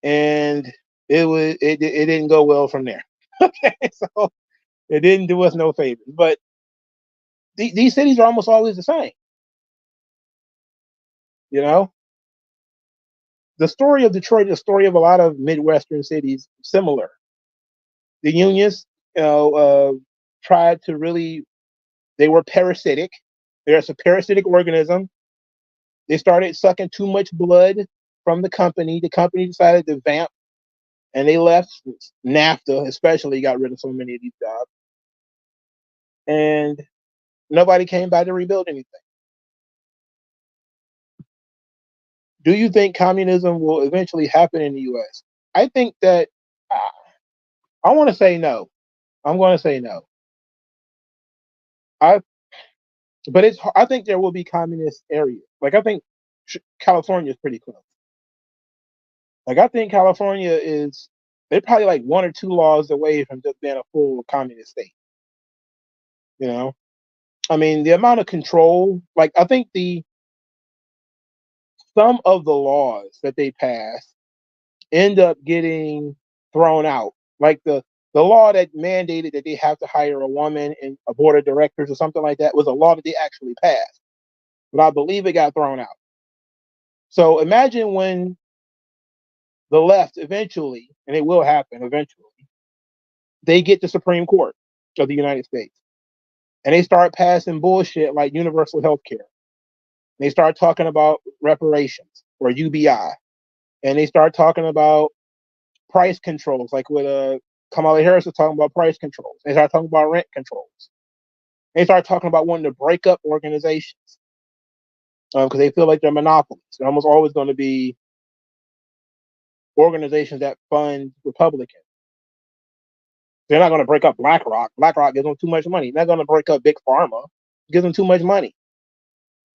and it didn't go well from there. Okay, so it didn't do us no favors. But these cities are almost always the same. You know, the story of Detroit, the story of a lot of Midwestern cities, similar. The unions, tried to really. They were parasitic. They're a parasitic organism. They started sucking too much blood from the company. The company decided to vamp, and they left. NAFTA, especially, got rid of so many of these jobs, and nobody came back to rebuild anything. Do you think communism will eventually happen in the U.S.? I think that I want to say no. I'm going to say no. I but it's I think there will be communist areas. Like I think California is pretty close. Like I think California is they're probably like one or two laws away from just being a full communist state. You know, I mean the amount of control. Like I think the some of the laws that they pass end up getting thrown out. Like the law that mandated that they have to hire a woman in a board of directors or something like that was a law that they actually passed, but I believe it got thrown out. So imagine when the left eventually, and it will happen eventually, they get the Supreme Court of the United States and they start passing bullshit like universal health care. They start talking about reparations or UBI, and they start talking about price controls, like what Kamala Harris was talking about price controls. They start talking about rent controls. They start talking about wanting to break up organizations because they feel like they're monopolies. They're almost always going to be organizations that fund Republicans. They're not going to break up BlackRock. BlackRock gives them too much money. They're not going to break up Big Pharma. It gives them too much money.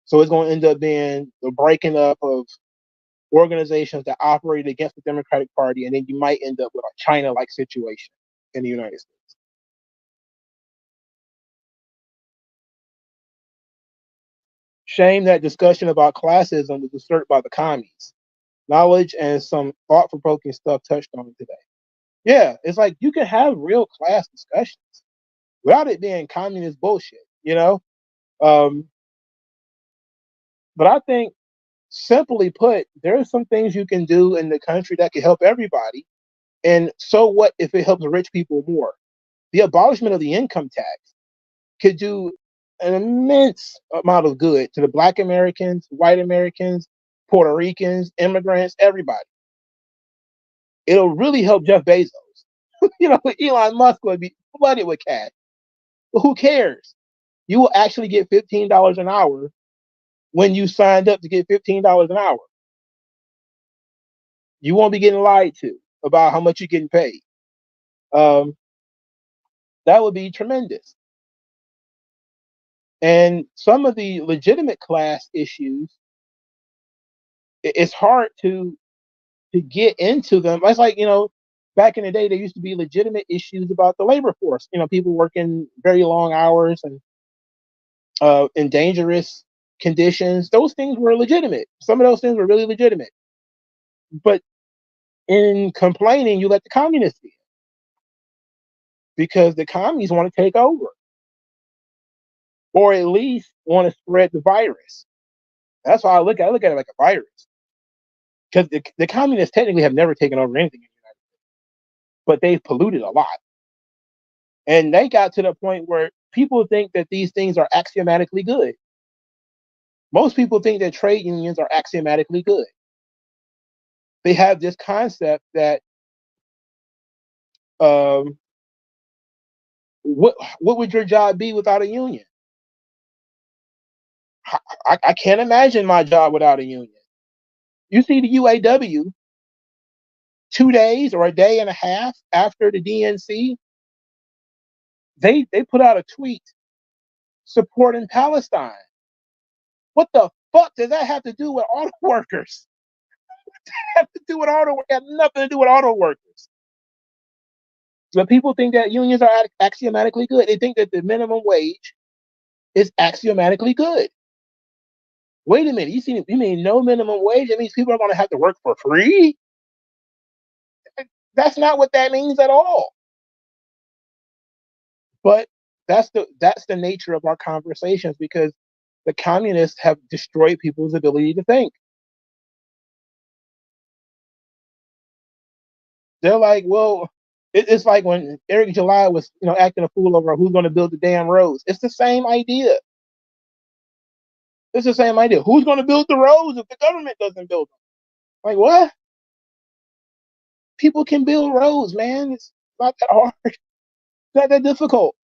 So it's going to end up being the breaking up of organizations that operate against the Democratic Party, and then you might end up with a China-like situation in the United States. Shame that discussion about classism was usurped by the commies. Knowledge and some thought-provoking stuff touched on it today. Yeah, it's like you can have real class discussions without it being communist bullshit, you know? Um, but I think, simply put, there are some things you can do in the country that can help everybody. And so what if it helps rich people more? The abolishment of the income tax could do an immense amount of good to the Black Americans, white Americans, Puerto Ricans, immigrants, everybody. It'll really help Jeff Bezos. Elon Musk would be flooded with cash. But who cares? You will actually get $15 an hour when you signed up to get $15 an hour. You won't be getting lied to about how much you're getting paid. Um, that would be tremendous. And some of the legitimate class issues, it's hard to get into them. That's like, back in the day, there used to be legitimate issues about the labor force. People working very long hours and in dangerous conditions. Those things were legitimate. Some of those things were really legitimate. But in complaining, you let the communists in because the communists want to take over, or at least want to spread the virus. That's why I look at it like a virus, because the communists technically have never taken over anything in the United States, but they've polluted a lot, and they got to the point where people think that these things are axiomatically good. Most people think that trade unions are axiomatically good. They have this concept that um, what would your job be without a union? I can't imagine my job without a union. You see the UAW 2 days or a day and a half after the DNC, they put out a tweet supporting Palestine. What the fuck does that have to do with auto workers? Have to do with got nothing to do with auto workers. But people think that unions are axiomatically good. They think that the minimum wage is axiomatically good. Wait a minute, you mean no minimum wage? That means people are going to have to work for free? That's not what that means at all. But that's the nature of our conversations, because the communists have destroyed people's ability to think. They're like, well, it's like when Eric July was, acting a fool over who's going to build the damn roads. It's the same idea. It's the same idea. Who's going to build the roads if the government doesn't build them? Like, what? People can build roads, man. It's not that hard. It's not that difficult.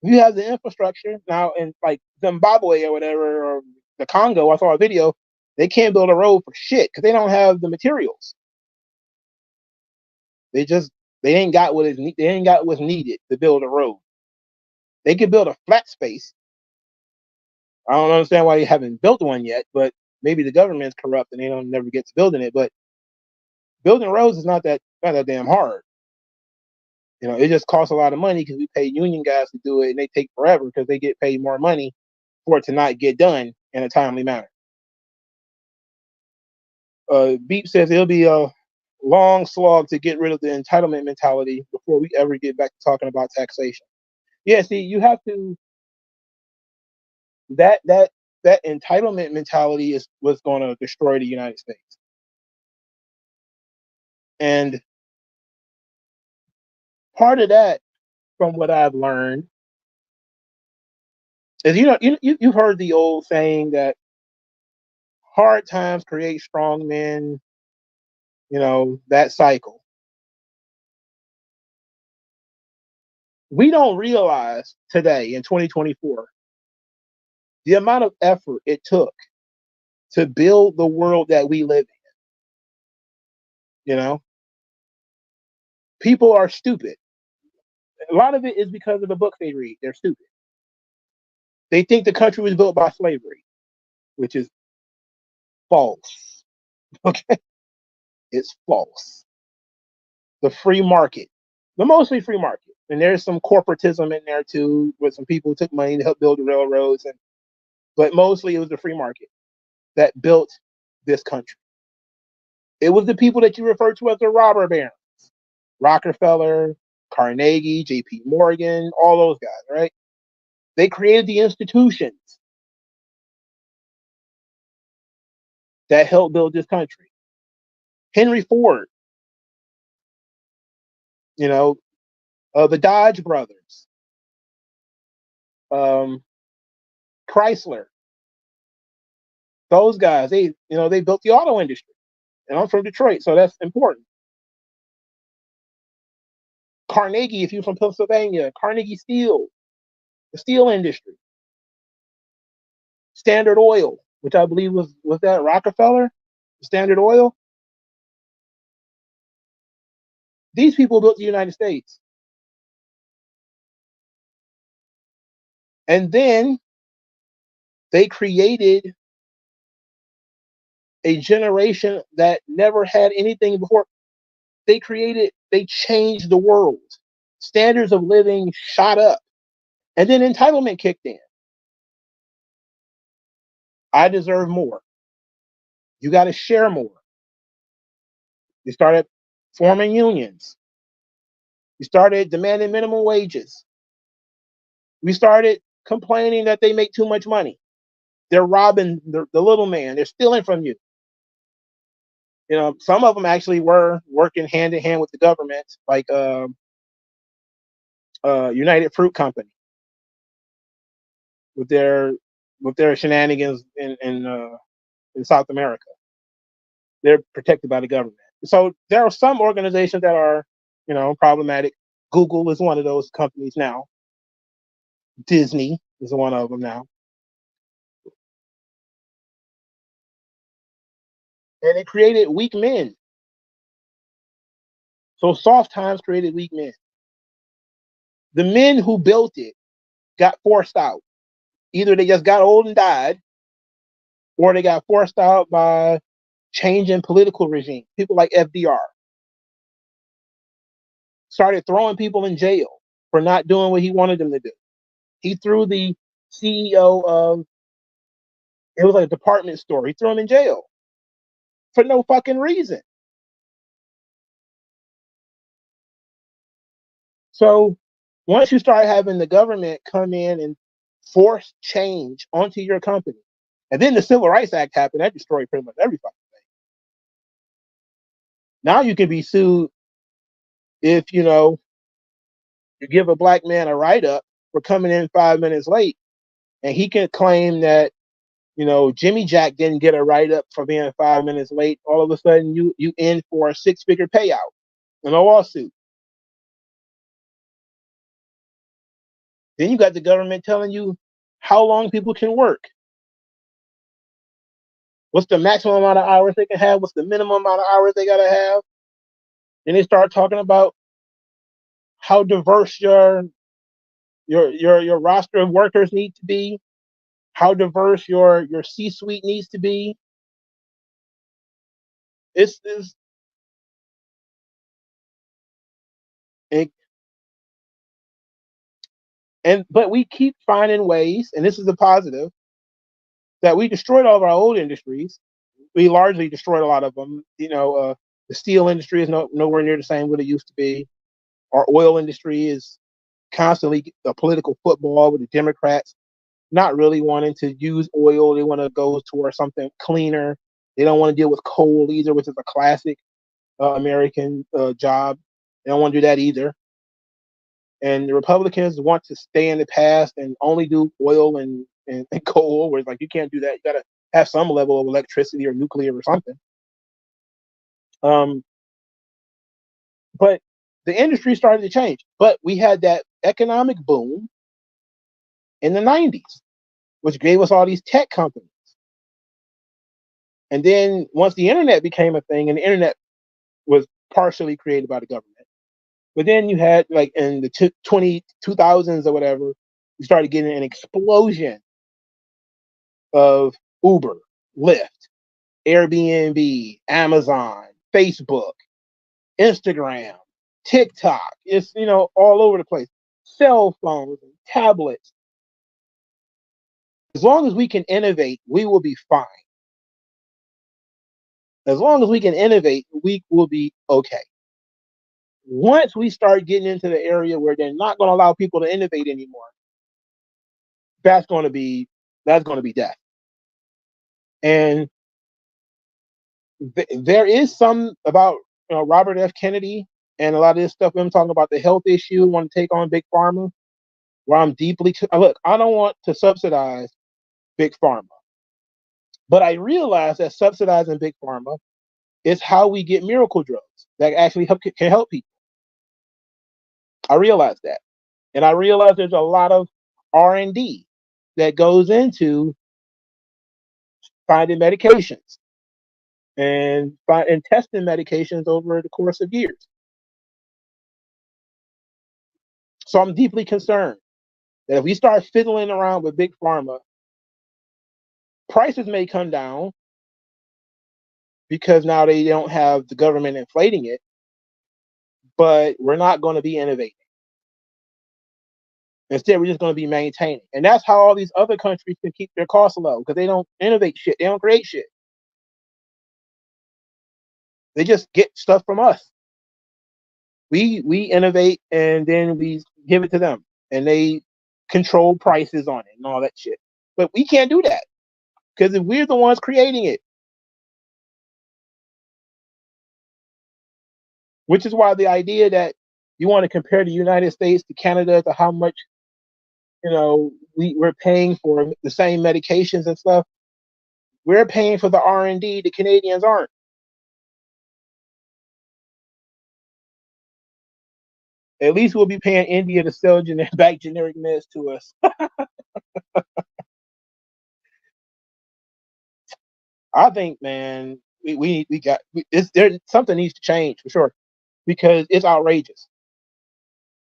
You have the infrastructure now in like Zimbabwe or whatever, or the Congo. I saw a video. They can't build a road for shit because they don't have the materials. They just they ain't got they ain't got what's needed to build a road. They can build a flat space. I don't understand why they haven't built one yet, but maybe the government's corrupt and they don't never get to building it. But building roads is not that damn hard. It just costs a lot of money because we pay union guys to do it, and they take forever because they get paid more money for it to not get done in a timely manner. Beep says it'll be a long slog to get rid of the entitlement mentality before we ever get back to talking about taxation. Yeah, see, you have to that entitlement mentality is what's going to destroy the United States. And part of that, from what I've learned, is you've heard the old saying that hard times create strong men. That cycle. We don't realize today in 2024 the amount of effort it took to build the world that we live in. People are stupid. A lot of it is because of the books they read. They're stupid. They think the country was built by slavery, which is false. Okay, it's false. The free market, the mostly free market, and there's some corporatism in there too, with some people who took money to help build the railroads, but mostly it was the free market that built this country. It was the people that you refer to as the robber barons, Rockefeller, Carnegie, J.P. Morgan, all those guys, right? They created the institutions that helped build this country. Henry Ford, the Dodge brothers, Chrysler, those guys, they built the auto industry. And I'm from Detroit, so that's important. Carnegie, if you're from Pennsylvania, Carnegie Steel, the steel industry. Standard Oil, which I believe was that Rockefeller, Standard Oil. These people built the United States. And then they created a generation that never had anything before. They changed the world. Standards of living shot up. And then entitlement kicked in. I deserve more. You got to share more. You started forming unions. You started demanding minimum wages. We started complaining that they make too much money. They're robbing the little man. They're stealing from you. Some of them actually were working hand in hand with the government, like United Fruit Company, with their shenanigans in South America. They're protected by the government. So there are some organizations that are, problematic. Google is one of those companies now. Disney is one of them now. And it created weak men. So soft times created weak men. The men who built it got forced out. Either they just got old and died, or they got forced out by changing political regime. People like FDR started throwing people in jail for not doing what he wanted them to do. He threw the CEO of It was like a department store. He threw him in jail for no fucking reason. So once you start having the government come in and force change onto your company, and then the Civil Rights Act happened, that destroyed pretty much every fucking thing. Now you can be sued if you give a black man a write up for coming in 5 minutes late, and he can claim that Jimmy Jack didn't get a write up for being 5 minutes late. All of a sudden, you in for a 6-figure payout in a lawsuit. Then you got the government telling you how long people can work. What's the maximum amount of hours they can have? What's the minimum amount of hours they gotta have? Then they start talking about how diverse your roster of workers need to be, how diverse your C-suite needs to be. It's it, but we keep finding ways, and this is a positive, that we destroyed all of our old industries. We largely destroyed a lot of them. The steel industry is nowhere near the same what it used to be. Our oil industry is constantly a political football with the Democrats not really wanting to use oil. They want to go towards something cleaner. They don't want to deal with coal either, which is a classic American job. They don't want to do that either. And the Republicans want to stay in the past and only do oil and coal, where it's like you can't do that. You got to have some level of electricity or nuclear or something. But the industry started to change. But we had that economic boom in the 90s, which gave us all these tech companies. And then once the internet became a thing, and the internet was partially created by the government, but then you had, like, in the 2000s or whatever, you started getting an explosion of Uber, Lyft, Airbnb, Amazon, Facebook, Instagram, TikTok. It's all over the place. Cell phones and tablets. As long as we can innovate, we will be fine. As long as we can innovate, we will be okay. Once we start getting into the area where they're not going to allow people to innovate anymore, that's going to be death. And there is some about Robert F. Kennedy and a lot of this stuff. I'm talking about the health issue. Want to take on big pharma? Where I'm deeply look. I don't want to subsidize big pharma, but I realize that subsidizing big pharma is how we get miracle drugs that actually can help people. I realize that, and I realize there's a lot of R&D that goes into finding medications and testing medications over the course of years. So I'm deeply concerned that if we start fiddling around with big pharma, prices may come down because now they don't have the government inflating it, but we're not going to be innovating. Instead, we're just going to be maintaining. And that's how all these other countries can keep their costs low, because they don't innovate shit. They don't create shit. They just get stuff from us. We innovate, and then we give it to them, and they control prices on it and all that shit. But we can't do that, because if we're the ones creating it, which is why the idea that you want to compare the United States to Canada to how much we're paying for the same medications and stuff. We're paying for the R&D. The Canadians aren't. At least we'll be paying India to sell back generic meds to us. I think, man, something needs to change for sure, because it's outrageous.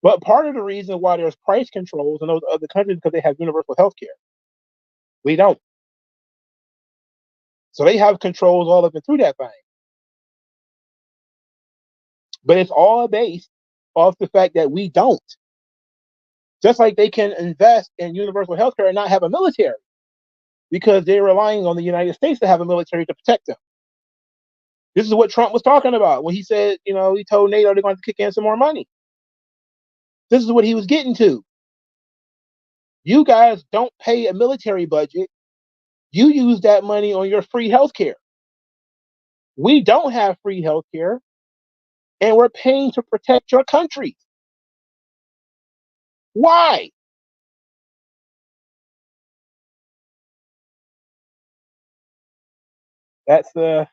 But part of the reason why there's price controls in those other countries is because they have universal health care. We don't. So they have controls all up and through that thing. But it's all based off the fact that we don't. Just like they can invest in universal health care and not have a military. because they're relying on the United States to have a military to protect them. This is what Trump was talking about when he said, he told NATO they're going to kick in some more money. This is what he was getting to. You guys don't pay a military budget. You use that money on your free healthcare. We don't have free healthcare, and we're paying to protect your country. Why? That's the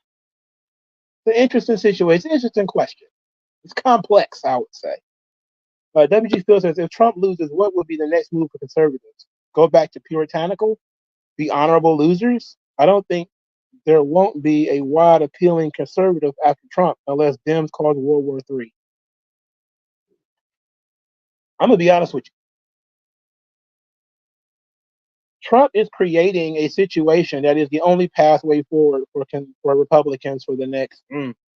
interesting situation. Interesting question. It's complex, I would say. WG Phil says, if Trump loses, what would be the next move for conservatives? Go back to puritanical? Be honorable losers? I don't think there won't be a wide appealing conservative after Trump unless Dems cause World War III. I'm going to be honest with you. Trump is creating a situation that is the only pathway forward for Republicans for the next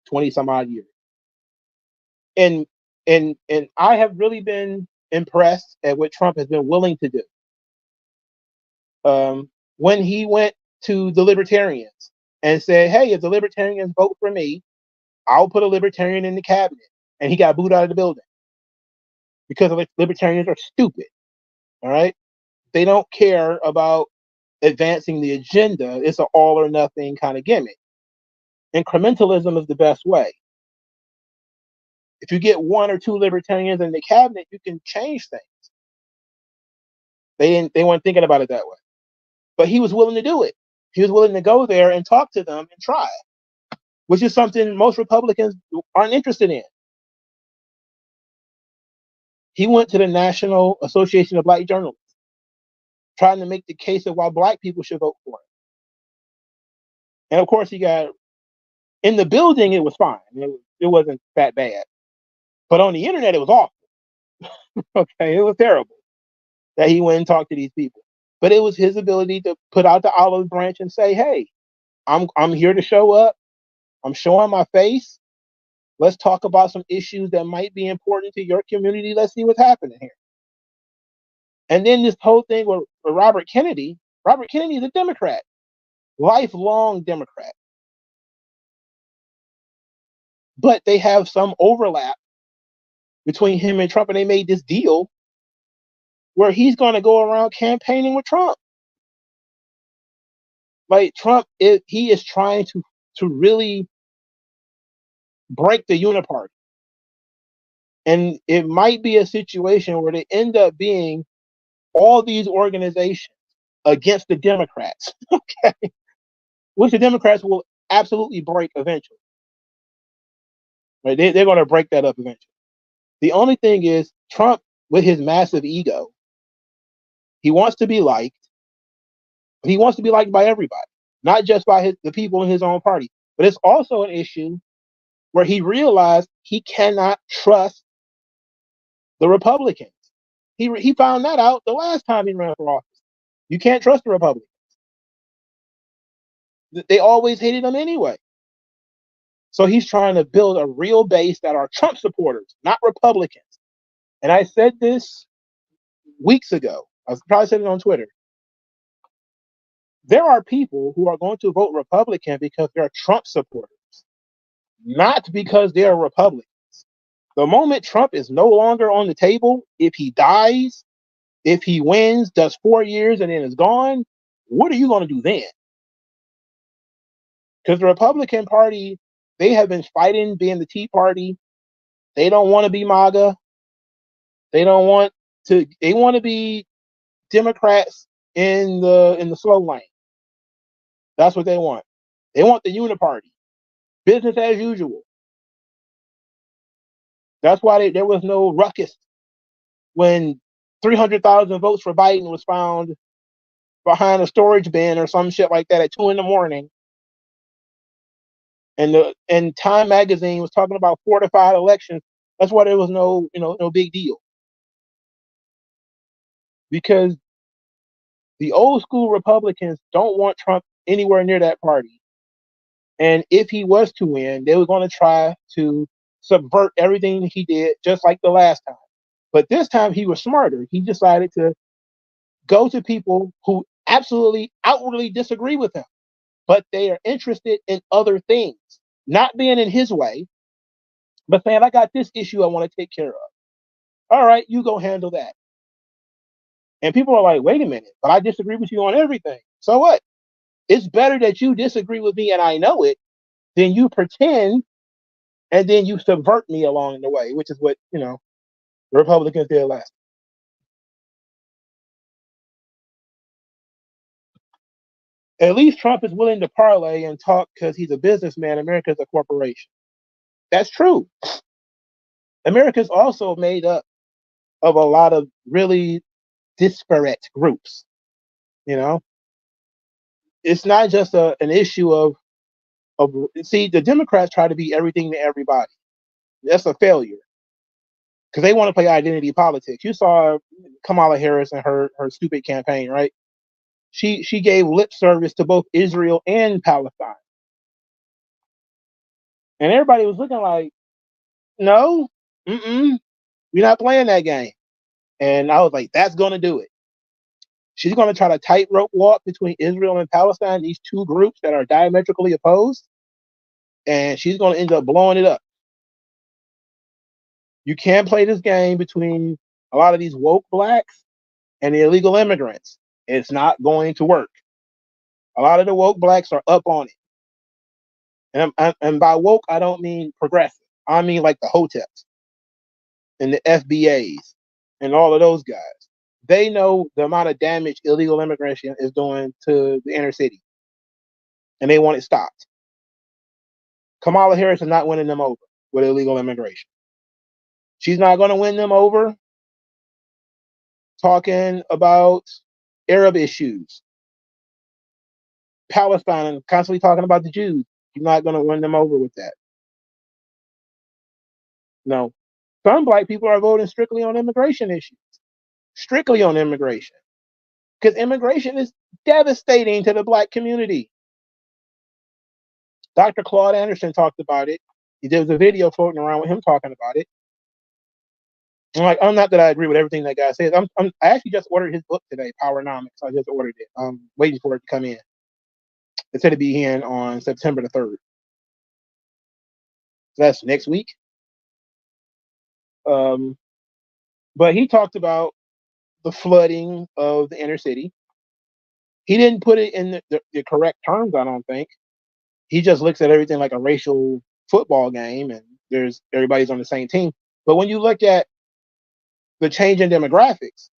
20 some odd years. And I have really been impressed at what Trump has been willing to do. When he went to the libertarians and said, hey, if the libertarians vote for me, I'll put a libertarian in the cabinet. And he got booed out of the building because libertarians are stupid. All right. They don't care about advancing the agenda. It's an all or nothing kind of gimmick. Incrementalism is the best way. If you get one or two libertarians in the cabinet, you can change things. They weren't thinking about it that way. But he was willing to do it. He was willing to go there and talk to them and try, which is something most Republicans aren't interested in. He went to the National Association of Black Journalists, trying to make the case of why Black people should vote for him. And of course, he got in the building. It was fine. It wasn't that bad. But on the internet, it was awful. Okay, it was terrible that he went and talked to these people. But it was his ability to put out the olive branch and say, "Hey, I'm here to show up. I'm showing my face. Let's talk about some issues that might be important to your community. Let's see what's happening here." And then this whole thing with Robert Kennedy. Robert Kennedy is a Democrat, lifelong Democrat. But they have some overlap between him and Trump, and they made this deal where he's going to go around campaigning with Trump. Like Trump, he is trying to really break the uniparty. And it might be a situation where they end up being all these organizations against the Democrats, okay, which the Democrats will absolutely break eventually. Right? They're going to break that up eventually. The only thing is Trump, with his massive ego, he wants to be liked, but he wants to be liked by everybody, not just by the people in his own party. But it's also an issue where he realized he cannot trust the Republicans. He found that out the last time he ran for office. You can't trust the Republicans. They always hated him anyway. So he's trying to build a real base that are Trump supporters, not Republicans. And I said this weeks ago. I probably said it on Twitter. There are people who are going to vote Republican because they're Trump supporters, not because they're Republicans. The moment Trump is no longer on the table, if he dies, if he wins, does 4 years, and then is gone, what are you going to do then? Because the Republican Party, they have been fighting being the Tea Party. They don't want to be MAGA. They want to be Democrats in the slow lane. That's what they want. They want the uniparty. Business as usual. That's why there was no ruckus when 300,000 votes for Biden was found behind a storage bin or some shit like that at 2 a.m. And Time magazine was talking about fortified elections. That's why there was no big deal. Because the old school Republicans don't want Trump anywhere near that party. And if he was to win, they were going to try to subvert everything he did, just like the last time. But this time he was smarter. He decided to go to people who absolutely outwardly disagree with him, but they are interested in other things, not being in his way, but saying, I got this issue I want to take care of. All right, you go handle that. And people are like, wait a minute, but I disagree with you on everything. So what? It's better that you disagree with me and I know it than you pretend and then you subvert me along the way, which is what, the Republicans did last. At least Trump is willing to parlay and talk because he's a businessman. America's a corporation. That's true. America's also made up of a lot of really disparate groups. You know, it's not just an issue of see, the Democrats try to be everything to everybody. That's a failure because they want to play identity politics. You saw Kamala Harris and her stupid campaign, right? She gave lip service to both Israel and Palestine, and everybody was looking like, no, we're not playing that game. And I was like, that's going to do it. She's going to try to tightrope walk between Israel and Palestine, these two groups that are diametrically opposed, and she's going to end up blowing it up. You can't play this game between a lot of these woke blacks and the illegal immigrants. It's not going to work. A lot of the woke blacks are up on it. And by woke, I don't mean progressive. I mean like the hoteps and the FBAs and all of those guys. They know the amount of damage illegal immigration is doing to the inner city, and they want it stopped. Kamala Harris is not winning them over with illegal immigration. She's not going to win them over talking about Arab issues, Palestine, and constantly talking about the Jews. She's not going to win them over with that. No. Some black people are voting strictly on immigration issues, strictly on immigration, because immigration is devastating to the black community. Dr. Claude Anderson talked about it. There was a video floating around with him talking about it. I'm not that I agree with everything that guy says. I actually just ordered his book today, Powernomics. I just ordered it. I'm waiting for it to come in. It said to be in on September the 3rd. So that's next week. But he talked about the flooding of the inner city. He didn't put it in the correct terms, I don't think. He just looks at everything like a racial football game, and everybody's on the same team. But when you look at the change in demographics,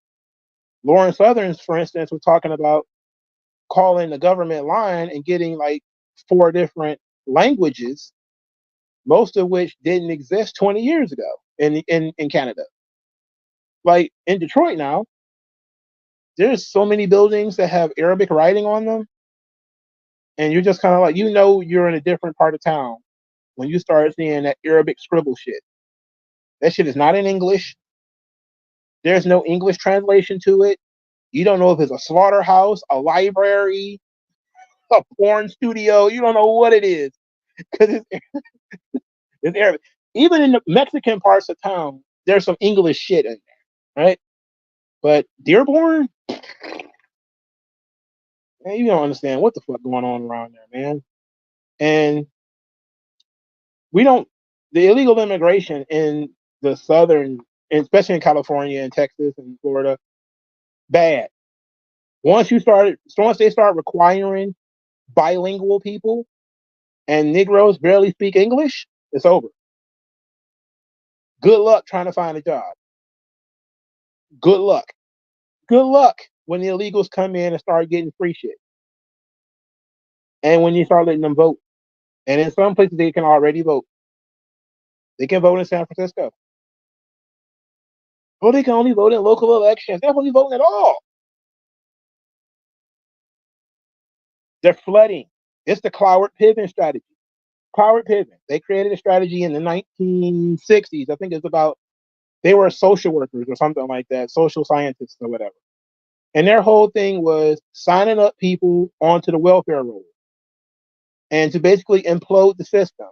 Lauren Southerns, for instance, was talking about calling the government line and getting like 4 different languages, most of which didn't exist 20 years ago in Canada. Like in Detroit now, there's so many buildings that have Arabic writing on them, and you're just kind of like, you're in a different part of town when you start seeing that Arabic scribble shit. That shit is not in English. There's no English translation to it. You don't know if it's a slaughterhouse, a library, a porn studio. You don't know what it is because it's Arabic. Even in the Mexican parts of town, there's some English shit in there, right? But Dearborn, man, you don't understand what the fuck going on around there, man. And the illegal immigration in the southern, especially in California and Texas and Florida, bad. Once they start requiring bilingual people and Negroes barely speak English, it's over. Good luck trying to find a job. Good luck. Good luck when the illegals come in and start getting free shit. And when you start letting them vote. And in some places, they can already vote. They can vote in San Francisco. Well, they can only vote in local elections. They're not only voting at all. They're flooding. It's the Cloward Piven strategy. Cloward Piven. They created a strategy in the 1960s. I think it's about, they were social workers or something like that, social scientists or whatever. And their whole thing was signing up people onto the welfare roll and to basically implode the system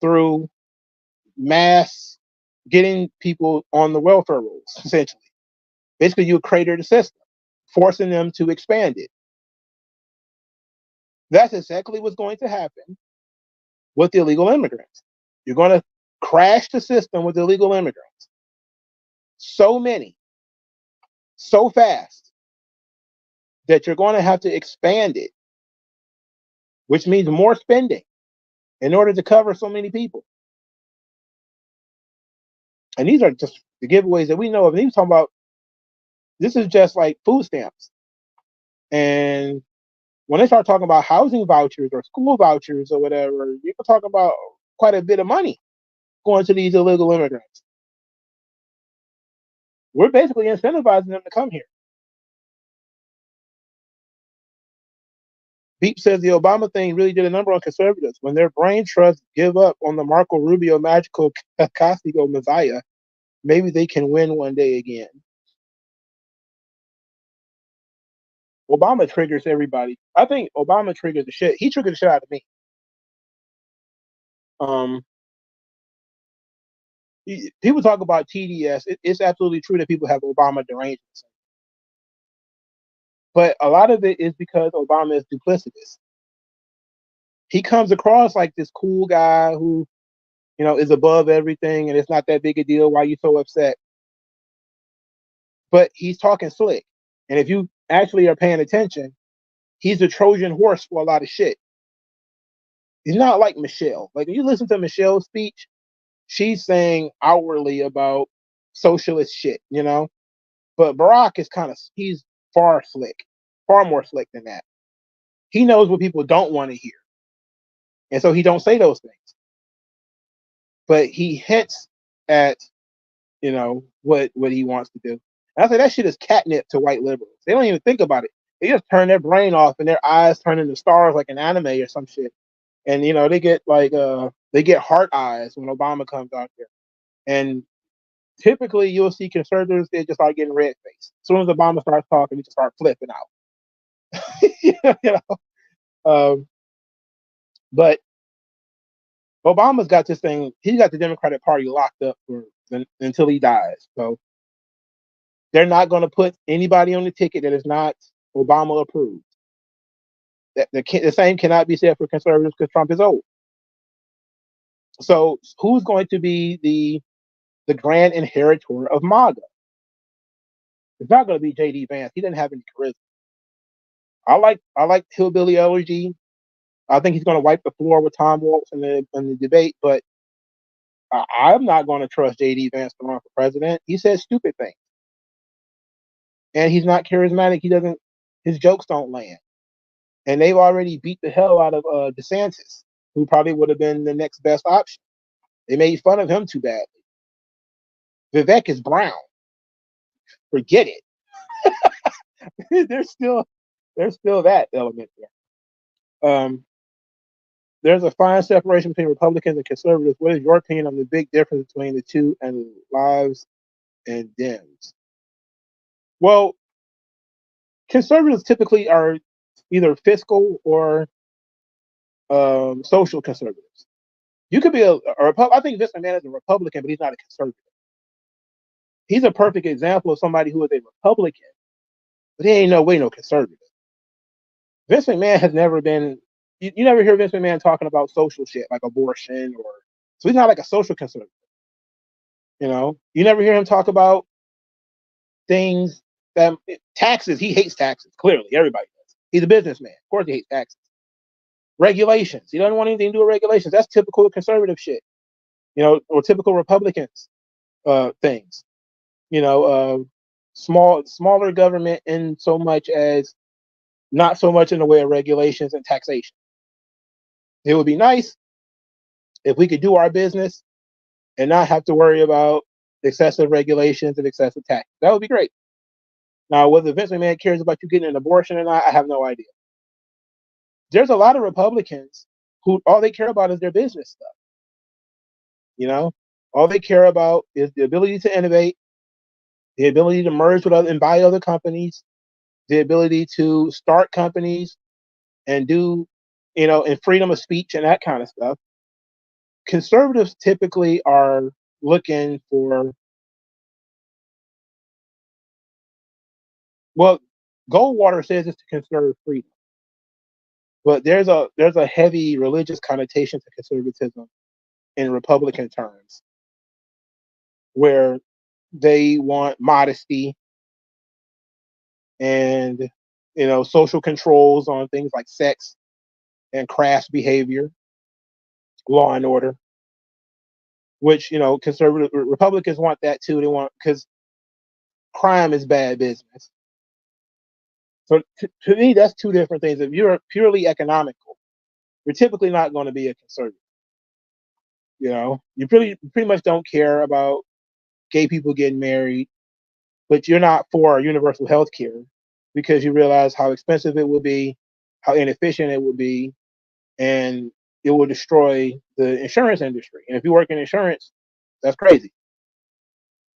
through mass getting people on the welfare rolls, essentially. Basically, you crater the system. forcing them to expand it. That's exactly what's going to happen with illegal immigrants. You're going to crash the system with illegal immigrants. So many, so fast, that you're going to have to expand it, which means more spending in order to cover so many people. And these are just the giveaways that we know of. And he's talking about, this is just like food stamps. And when they start talking about housing vouchers or school vouchers or whatever, you can talk about quite a bit of money going to these illegal immigrants. We're basically incentivizing them to come here. Beep says the Obama thing really did a number on conservatives. When their brain trusts give up on the Marco Rubio magical Castigo Messiah, maybe they can win one day again. Obama triggers everybody. I think Obama triggers the shit. He triggered the shit out of me. People talk about TDS. It's absolutely true that people have Obama derangement. But a lot of it is because Obama is duplicitous. He comes across like this cool guy who, is above everything and it's not that big a deal. Why are you so upset? But he's talking slick. And if you actually are paying attention, he's a Trojan horse for a lot of shit. He's not like Michelle. Like, when you listen to Michelle's speech, she's saying outwardly about socialist shit, But Barack is he's far more slick than that. He knows what people don't want to hear. And so he don't say those things. But he hints at, what he wants to do. And I say that shit is catnip to white liberals. They don't even think about it. They just turn their brain off and their eyes turn into stars like an anime or some shit. And they get they get heart eyes when Obama comes out there. And typically you'll see conservatives, they just start getting red faced. As soon as Obama starts talking, they just start flipping out. But Obama's got this thing. He's got the Democratic Party locked up until he dies. So they're not going to put anybody on the ticket that is not Obama approved. The same cannot be said for conservatives because Trump is old. So who's going to be the grand inheritor of MAGA? It's not going to be J.D. Vance. He doesn't have any charisma. I like Hillbilly Elegy. I think he's going to wipe the floor with Tom Waltz in the debate, but I'm not going to trust J.D. Vance to run for president. He says stupid things, and he's not charismatic. His jokes don't land, and they've already beat the hell out of DeSantis, who probably would have been the next best option. They made fun of him too badly. Vivek is brown. Forget it. there's still that element there. There's a fine separation between Republicans and conservatives. What is your opinion on the big difference between the two and Lives and Dems? Well, conservatives typically are either fiscal or social conservatives. You could be I think Vince McMahon is a Republican, but he's not a conservative. He's a perfect example of somebody who is a Republican, but he ain't no way no conservative. Vince McMahon has never been. You never hear Vince McMahon talking about social shit like abortion so he's not like a social conservative. You never hear him talk about things that taxes. He hates taxes. Clearly, everybody does. He's a businessman. Of course, he hates taxes. Regulations. He doesn't want anything to do with regulations. That's typical conservative shit. Or typical Republicans things. Smaller government in so much as not so much in the way of regulations and taxation. It would be nice if we could do our business and not have to worry about excessive regulations and excessive taxes. That would be great. Now, whether Vince McMahon cares about you getting an abortion or not, I have no idea. There's a lot of Republicans who all they care about is their business stuff. All they care about is the ability to innovate, the ability to merge with other and buy other companies, the ability to start companies and do, and freedom of speech and that kind of stuff. Conservatives typically are looking for, well, Goldwater says it's to conserve freedom, but there's a heavy religious connotation to conservatism in Republican terms, where they want modesty and social controls on things like sex and crass behavior, law and order, which conservative Republicans want that too. They want, because crime is bad business. So to me, that's two different things. If you're purely economical, you're typically not going to be a conservative. You pretty much don't care about gay people getting married, but you're not for universal health care because you realize how expensive it would be, how inefficient it would be, and it will destroy the insurance industry. And if you work in insurance, that's crazy.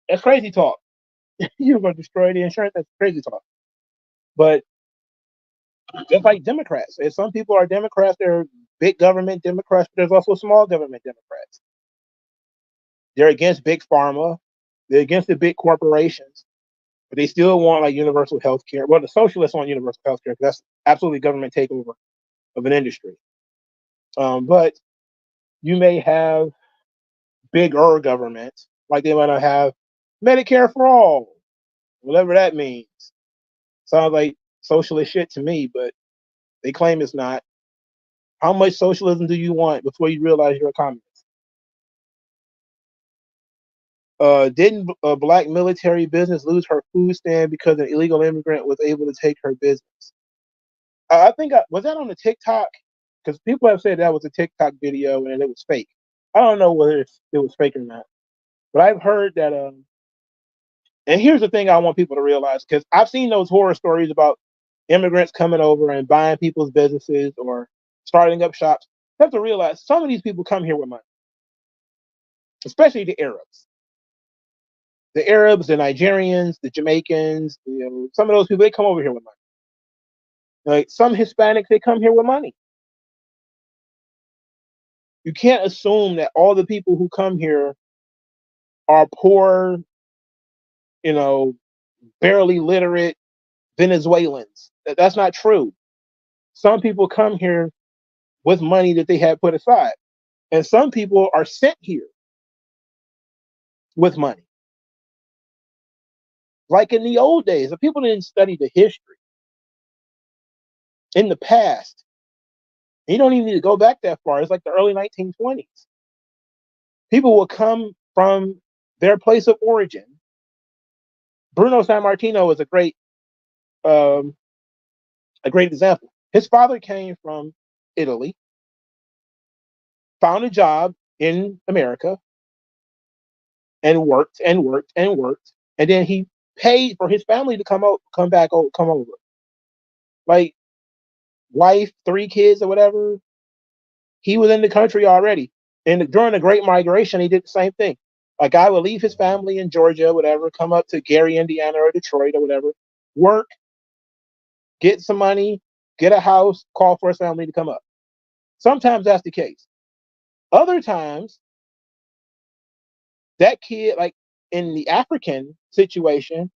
That's crazy talk. You're going to destroy the insurance. That's crazy talk. But just like Democrats, and some people are Democrats, they're big government Democrats, but there's also small government Democrats. They're against big pharma. They're against the big corporations, but they still want like universal health care. Well, the socialists want universal health care because that's absolutely government takeover of an industry. But you may have bigger government, like they want to have Medicare for all, whatever that means. Sounds like socialist shit to me, but they claim it's not. How much socialism do you want before you realize you're a communist? Didn't a black military business lose her food stand because an illegal immigrant was able to take her business? I think was that on the TikTok? Because people have said that was a TikTok video and it was fake. I don't know whether it was fake or not, but I've heard that. And here's the thing I want people to realize, because I've seen those horror stories about immigrants coming over and buying people's businesses or starting up shops. You have to realize some of these people come here with money, especially the Arabs. The Arabs, the Nigerians, the Jamaicans, some of those people, they come over here with money. Like some Hispanics, they come here with money. You can't assume that all the people who come here are poor, barely literate Venezuelans. That's not true. Some people come here with money that they had put aside. And some people are sent here with money. Like in the old days, if people didn't study the history in the past, you don't even need to go back that far. It's like the early 1920s. People will come from their place of origin. Bruno Sammartino is a great example. His father came from Italy, found a job in America, and worked and worked and worked, and then he paid for his family to come over. Like wife, 3 kids or whatever. He was in the country already. And during the Great Migration, he did the same thing. A guy would leave his family in Georgia, whatever, come up to Gary, Indiana, or Detroit or whatever, work, get some money, get a house, call for his family to come up. Sometimes that's the case. Other times, that kid, like in the African situation,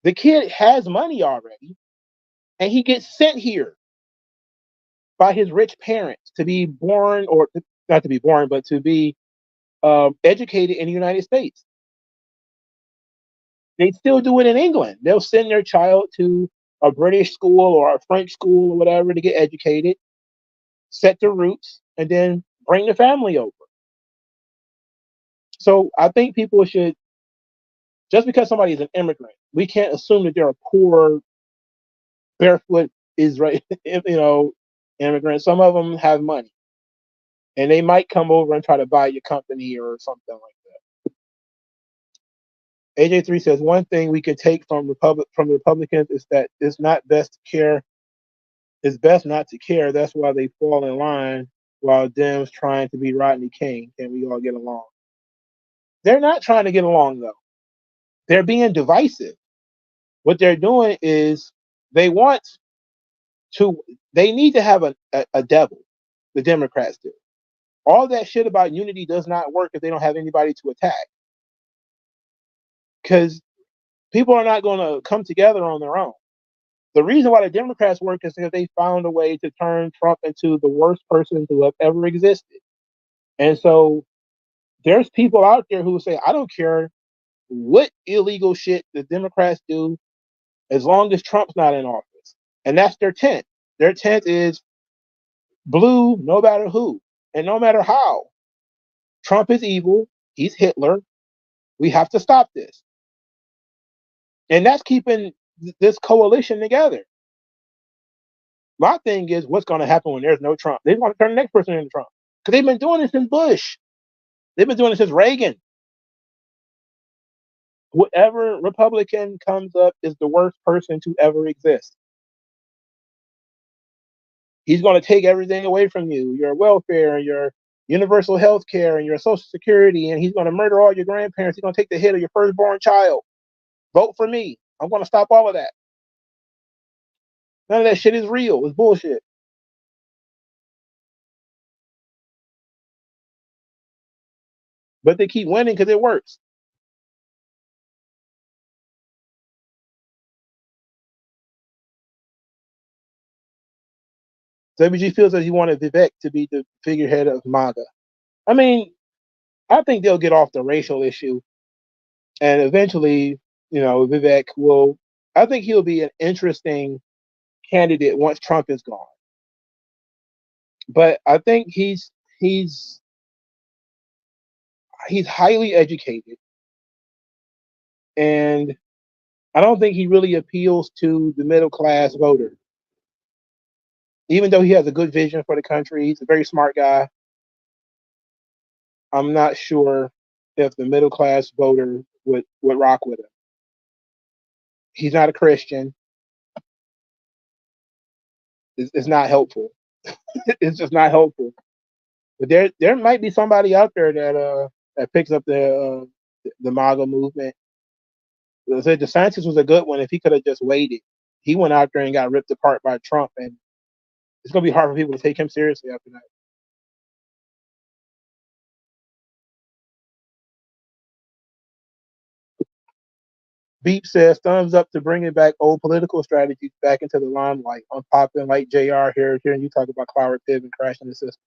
the kid has money already, and he gets sent here by his rich parents to be born, or not to be born, but to be educated in the United States. They still do it in England. They'll send their child to a British school or a French school or whatever to get educated, set the roots, and then bring the family over. So I think people should, just because somebody is an immigrant, we can't assume that they're a poor, barefoot Israeli, immigrant. Some of them have money, and they might come over and try to buy your company or something like that. AJ3 says one thing we can take from the Republicans is that it's not best to care. It's best not to care. That's why they fall in line while Dems trying to be Rodney King. Can we all get along? They're not trying to get along though. They're being divisive. What they're doing is they need to have a devil. The Democrats do. All that shit about unity does not work if they don't have anybody to attack. Because people are not going to come together on their own. The reason why the Democrats work is because they found a way to turn Trump into the worst person to have ever existed. And so there's people out there who say, I don't care what illegal shit the Democrats do as long as Trump's not in office. And that's their tent. Their tent is blue no matter who and no matter how. Trump is evil. He's Hitler. We have to stop this. And that's keeping this coalition together. My thing is, what's going to happen when there's no Trump? They want to turn the next person into Trump. Because they've been doing this since Bush. They've been doing this since Reagan. Whoever Republican comes up is the worst person to ever exist. He's going to take everything away from you, your welfare, your universal health care, and your social security, and he's going to murder all your grandparents. He's going to take the hit of your firstborn child. Vote for me. I'm going to stop all of that. None of that shit is real. It's bullshit. But they keep winning because it works. WG feels that he wanted Vivek to be the figurehead of MAGA. I mean, I think they'll get off the racial issue, and eventually, Vivek will. I think he'll be an interesting candidate once Trump is gone. But I think he's highly educated, and I don't think he really appeals to the middle class voter. Even though he has a good vision for the country, he's a very smart guy. I'm not sure if the middle class voter would rock with him. He's not a Christian. It's not helpful. It's just not helpful. But there might be somebody out there that picks up the MAGA movement. I said DeSantis was a good one if he could have just waited. He went out there and got ripped apart by Trump, and it's going to be hard for people to take him seriously after that. Beep says, thumbs up to bringing back old political strategies back into the limelight. I'm popping like JR here, hearing you talk about Cloward Pibb and crashing the system.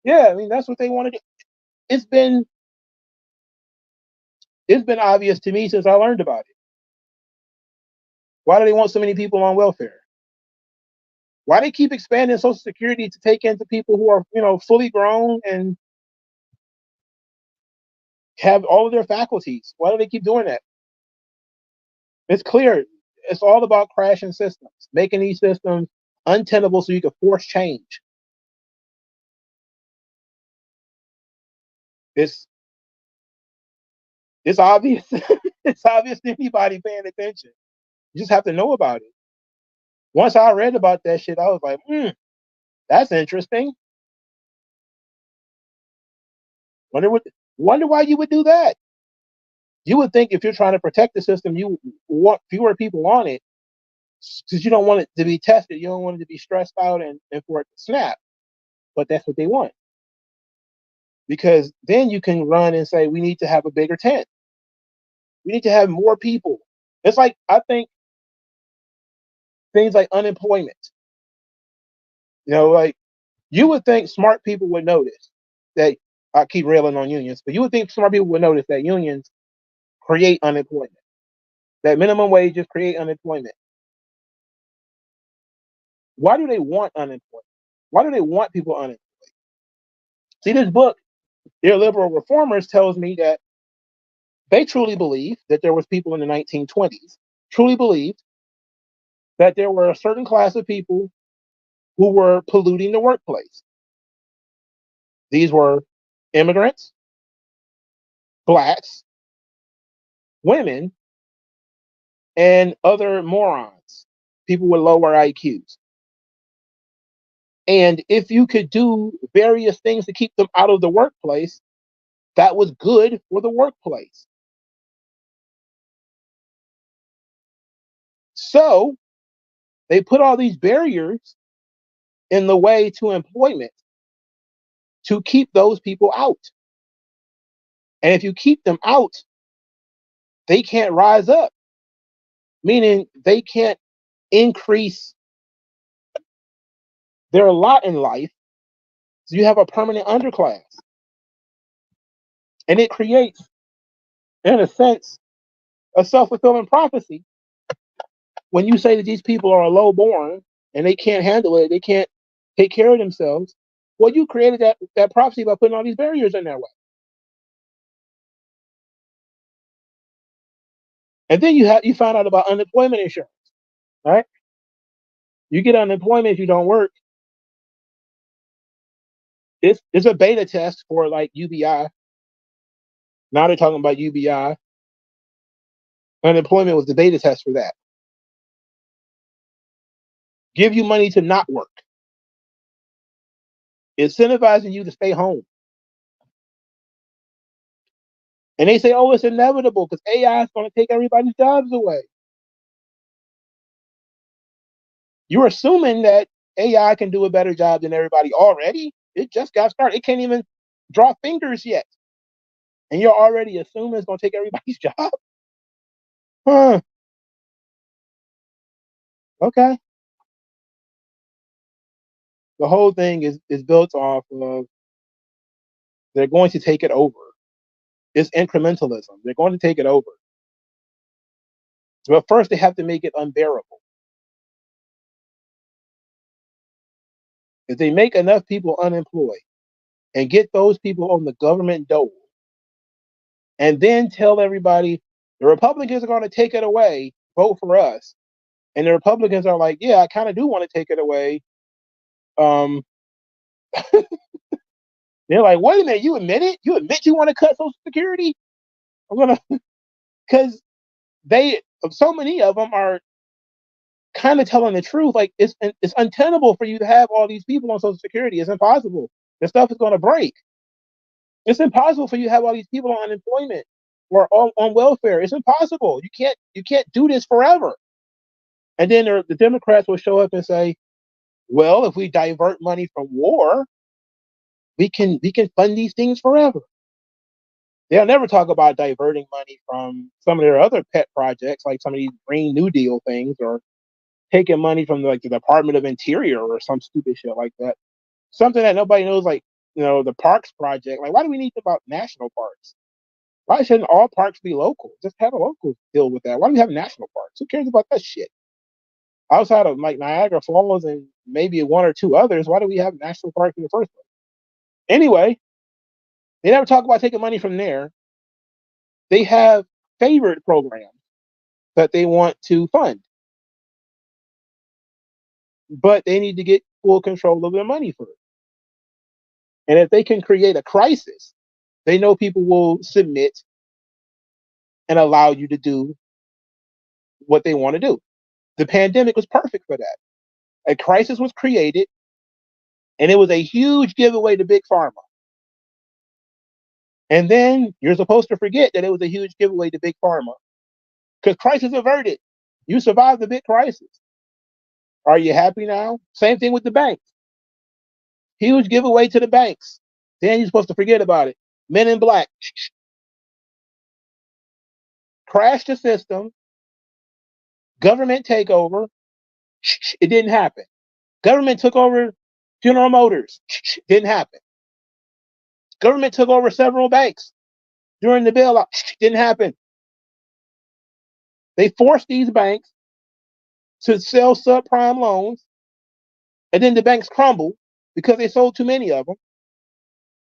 Yeah, I mean, that's what they want to do. It's been obvious to me since I learned about it. Why do they want so many people on welfare? Why do they keep expanding Social Security to take into people who are, fully grown and have all of their faculties? Why do they keep doing that? It's clear. It's all about crashing systems, making these systems untenable so you can force change. It's obvious. It's obvious to anybody paying attention. You just have to know about it. Once I read about that shit, I was like, that's interesting. Wonder why you would do that. You would think if you're trying to protect the system, you want fewer people on it because you don't want it to be tested. You don't want it to be stressed out and for it to snap. But that's what they want. Because then you can run and say, we need to have a bigger tent. We need to have more people. It's like, I think things like unemployment. Like you would think smart people would notice that. I keep railing on unions, but you would think smart people would notice that unions create unemployment. That minimum wages create unemployment. Why do they want unemployment? Why do they want people unemployed? See, this book, Dear Liberal Reformers, tells me that they truly believe that there was people in the 1920s, truly believed that there were a certain class of people who were polluting the workplace. These were immigrants, blacks, women, and other morons, people with lower IQs. And if you could do various things to keep them out of the workplace, that was good for the workplace. So they put all these barriers in the way to employment to keep those people out. And if you keep them out, they can't rise up, meaning they can't increase their lot in life. So you have a permanent underclass. And it creates, in a sense, a self-fulfilling prophecy when you say that these people are low born and they can't handle it, they can't take care of themselves. Well, you created that prophecy by putting all these barriers in their way. And then you find out about unemployment insurance, right? You get unemployment if you don't work. It's a beta test for like UBI. Now they're talking about UBI. Unemployment was the beta test for that. Give you money to not work. Incentivizing you to stay home. And they say, oh, it's inevitable because AI is going to take everybody's jobs away. You're assuming that AI can do a better job than everybody already. It just got started. It can't even draw fingers yet. And you're already assuming it's going to take everybody's job? Huh. Okay. The whole thing is built off of they're going to take it over. It's incrementalism. They're going to take it over. But first, they have to make it unbearable. If they make enough people unemployed and get those people on the government dole, and then tell everybody the Republicans are going to take it away, vote for us. And the Republicans are like, yeah, I kind of do want to take it away. Um, they're like, wait a minute, you admit it? You admit you want to cut Social Security? I'm gonna, because so many of them are kind of telling the truth. Like it's untenable for you to have all these people on Social Security. It's impossible. The stuff is going to break. It's impossible for you to have all these people on unemployment or on welfare. It's impossible. You can't do this forever. And then the Democrats will show up and say, well, if we divert money from war, we can fund these things forever. They'll never talk about diverting money from some of their other pet projects, like some of these Green New Deal things, or taking money from like the Department of Interior or some stupid shit like that. Something that nobody knows, like the Parks Project. Like, why do we need about national parks? Why shouldn't all parks be local? Just have a local deal with that. Why do we have national parks? Who cares about that shit? Outside of like Niagara Falls and maybe one or two others, why do we have national parks in the first place? Anyway, they never talk about taking money from there. They have favorite programs that they want to fund, but they need to get full control of their money first. And if they can create a crisis, they know people will submit and allow you to do what they want to do. The pandemic was perfect for that. A crisis was created, and it was a huge giveaway to Big Pharma. And then you're supposed to forget that it was a huge giveaway to Big Pharma because crisis averted. You survived the big crisis. Are you happy now? Same thing with the banks. Huge giveaway to the banks. Then you're supposed to forget about it. Men in Black crashed the system. Government takeover. It didn't happen. Government took over General Motors. Didn't happen. Government took over several banks during the bailout. Didn't happen. They forced these banks to sell subprime loans, and then the banks crumbled because they sold too many of them.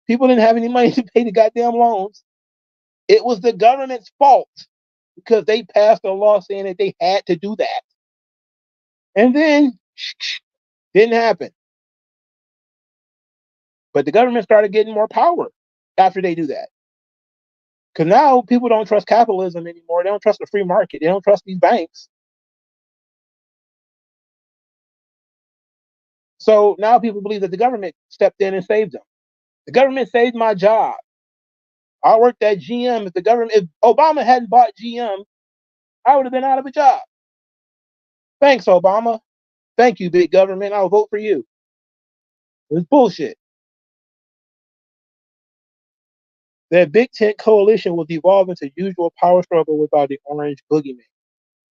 People didn't have any money to pay the goddamn loans. It was the government's fault because they passed a law saying that they had to do that. And then didn't happen. But the government started getting more power after they do that. Because now people don't trust capitalism anymore. They don't trust the free market. They don't trust these banks. So now people believe that the government stepped in and saved them. The government saved my job. I worked at GM. If Obama hadn't bought GM, I would have been out of a job. Thanks, Obama. Thank you, big government. I'll vote for you. It's bullshit. That big tent coalition will devolve into usual power struggle without the orange boogeyman.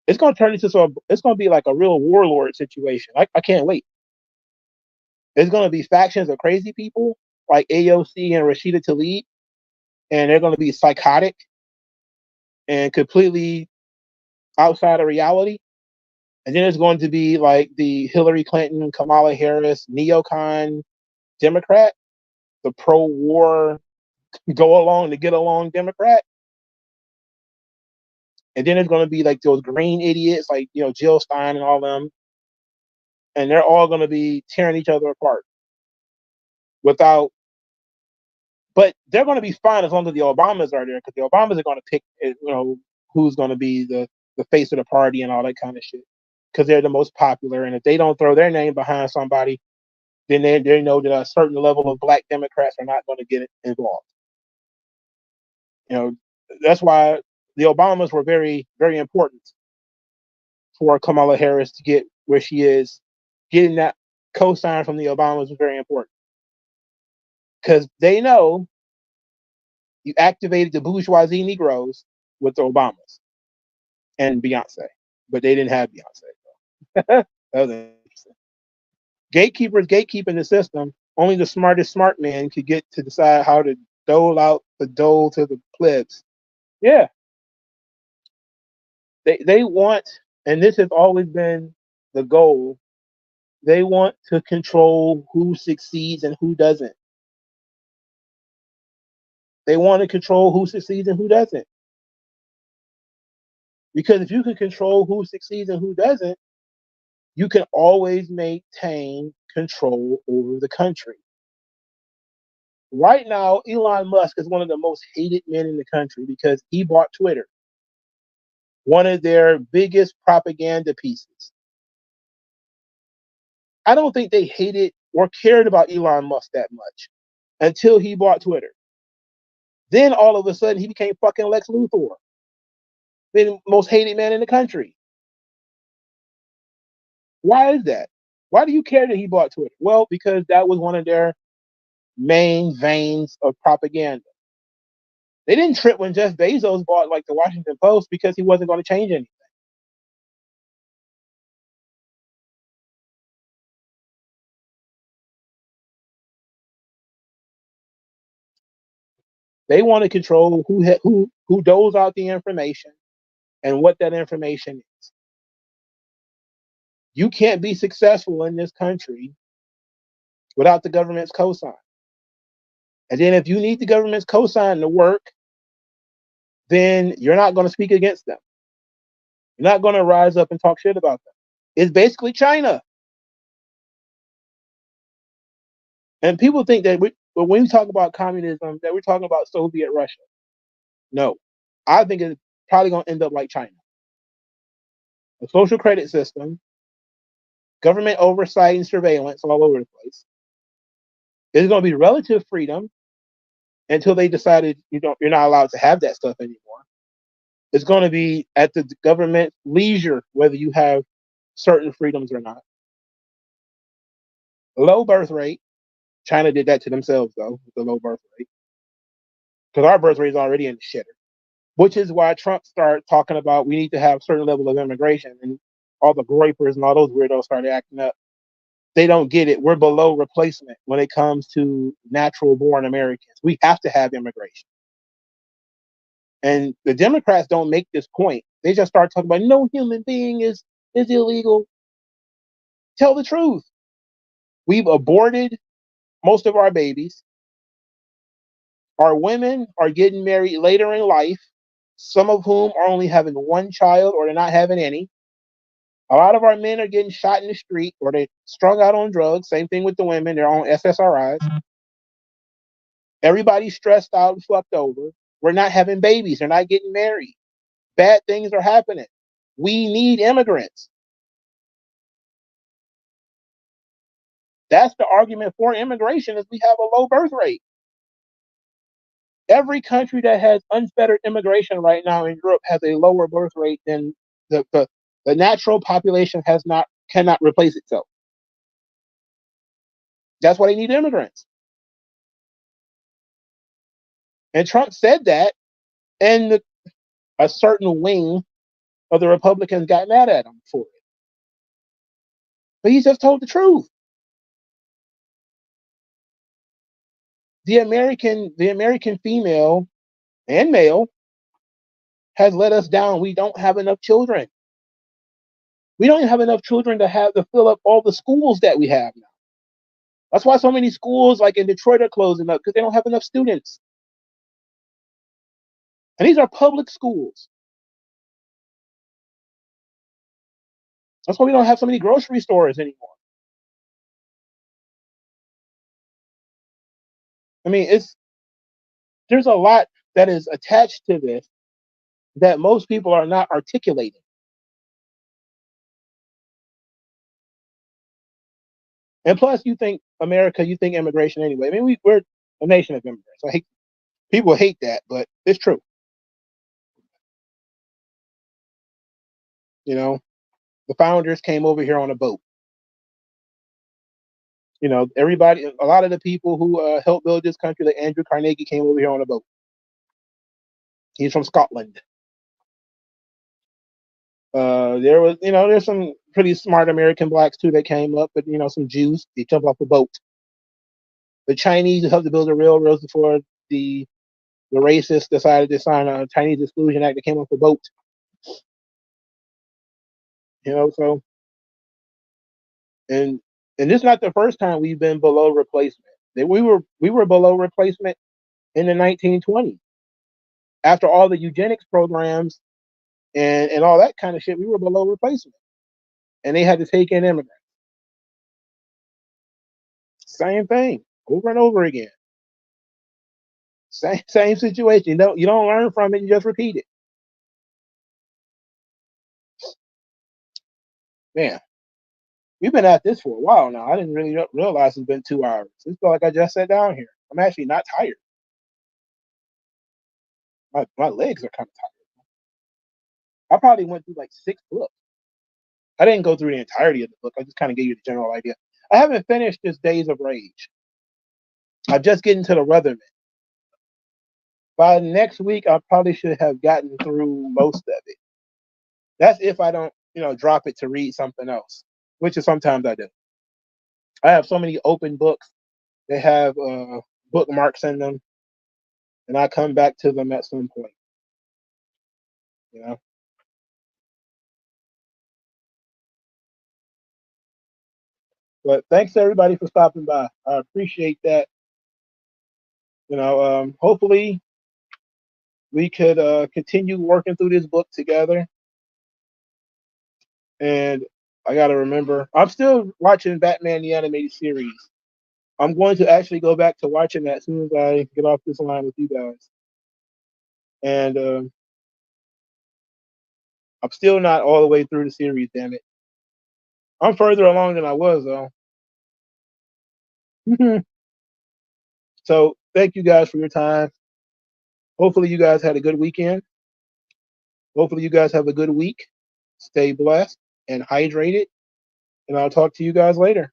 It's going to turn into it's going to be like a real warlord situation. I can't wait. There's going to be factions of crazy people like AOC and Rashida Tlaib, and they're going to be psychotic and completely outside of reality. And then there's going to be like the Hillary Clinton, Kamala Harris, neocon Democrat, the pro-war, go along to get along Democrat. And then there's going to be like those green idiots like, Jill Stein and all them. And they're all going to be tearing each other apart without, but they're going to be fine as long as the Obamas are there, because the Obamas are going to pick, who's going to be the face of the party and all that kind of shit, because they're the most popular. And if they don't throw their name behind somebody, then they know that a certain level of black Democrats are not going to get involved. That's why the Obamas were very, very important for Kamala Harris to get where she is. Getting that cosign from the Obamas was very important, because they know you activated the bourgeoisie Negroes with the Obamas and Beyonce, but they didn't have Beyonce. That was interesting. Gatekeepers gatekeeping the system. Only the smartest smart man could get to decide how to dole out the dole to the plebs. Yeah. They want, and this has always been the goal, they want to control who succeeds and who doesn't. They want to control who succeeds and who doesn't. Because if you can control who succeeds and who doesn't, you can always maintain control over the country. Right now, Elon Musk is one of the most hated men in the country because he bought Twitter, one of their biggest propaganda pieces. I don't think they hated or cared about Elon Musk that much until he bought Twitter. Then all of a sudden, he became fucking Lex Luthor, the most hated man in the country. Why is that? Why do you care that he bought Twitter? Well, because that was one of their main veins of propaganda. They didn't trip when Jeff Bezos bought like the Washington Post because he wasn't going to change anything. They want to control who doles out the information and what that information is. You can't be successful in this country without the government's cosign. And then if you need the government's cosign to work, then you're not going to speak against them. You're not going to rise up and talk shit about them. It's basically China. And people think that when we talk about communism, that we're talking about Soviet Russia. No, I think it's probably going to end up like China. A social credit system, government oversight and surveillance all over the place. There's going to be relative freedom until they decided you're not allowed to have that stuff anymore. It's going to be at the government leisure whether you have certain freedoms or not. Low birth rate. China did that to themselves though, with the low birth rate, because our birth rate is already in the shitter. Which is why Trump started talking about we need to have a certain level of immigration, and all the groypers and all those weirdos started acting up. They don't get it. We're below replacement when it comes to natural born Americans. We have to have immigration. And the Democrats don't make this point. They just start talking about no human being is illegal. Tell the truth. We've aborted most of our babies. Our women are getting married later in life, some of whom are only having one child or they're not having any. A lot of our men are getting shot in the street or they're strung out on drugs. Same thing with the women. They're on SSRIs. Everybody's stressed out and fucked over. We're not having babies. They're not getting married. Bad things are happening. We need immigrants. That's the argument for immigration, is we have a low birth rate. Every country that has unfettered immigration right now in Europe has a lower birth rate than the natural population cannot replace itself. That's why they need immigrants. And Trump said that, and a certain wing of the Republicans got mad at him for it. But he just told the truth. The American female and male has let us down. We don't have enough children. We don't even have enough children to fill up all the schools that we have now. That's why so many schools like in Detroit are closing up, because they don't have enough students. And these are public schools. That's why we don't have so many grocery stores anymore. I mean, there's a lot that is attached to this that most people are not articulating. And plus, you think America, you think immigration anyway. I mean, we're a nation of immigrants. People hate that, but it's true. You know, the founders came over here on a boat. You know, a lot of the people who helped build this country, like Andrew Carnegie, came over here on a boat. He's from Scotland. There's some pretty smart American blacks too that came up, but some Jews, they jumped off the boat. The Chinese helped to build the railroads before the racists decided to sign a Chinese Exclusion Act that came off the boat. So and this is not the first time we've been below replacement. We were below replacement in the 1920s. After all the eugenics programs and all that kind of shit, we were below replacement. And they had to take in immigrants. Same thing, over and over again. Same situation. You don't learn from it, you just repeat it. Man, we've been at this for a while now. I didn't really realize it's been 2 hours. It felt like I just sat down here. I'm actually not tired. My legs are kind of tired. I probably went through like 6 books. I didn't go through the entirety of the book. I just kind of gave you the general idea. I haven't finished this Days of Rage. I'm just getting to the Rutherman. By next week, I probably should have gotten through most of it. That's if I don't, drop it to read something else, which is sometimes I do. I have so many open books. They have bookmarks in them, and I come back to them at some point. But thanks to everybody for stopping by. I appreciate that. Hopefully we could continue working through this book together. And I got to remember, I'm still watching Batman the Animated Series. I'm going to actually go back to watching that as soon as I get off this line with you guys. And I'm still not all the way through the series, damn it. I'm further along than I was, though. So thank you guys for your time. Hopefully you guys had a good weekend. Hopefully you guys have a good week. Stay blessed and hydrated. And I'll talk to you guys later.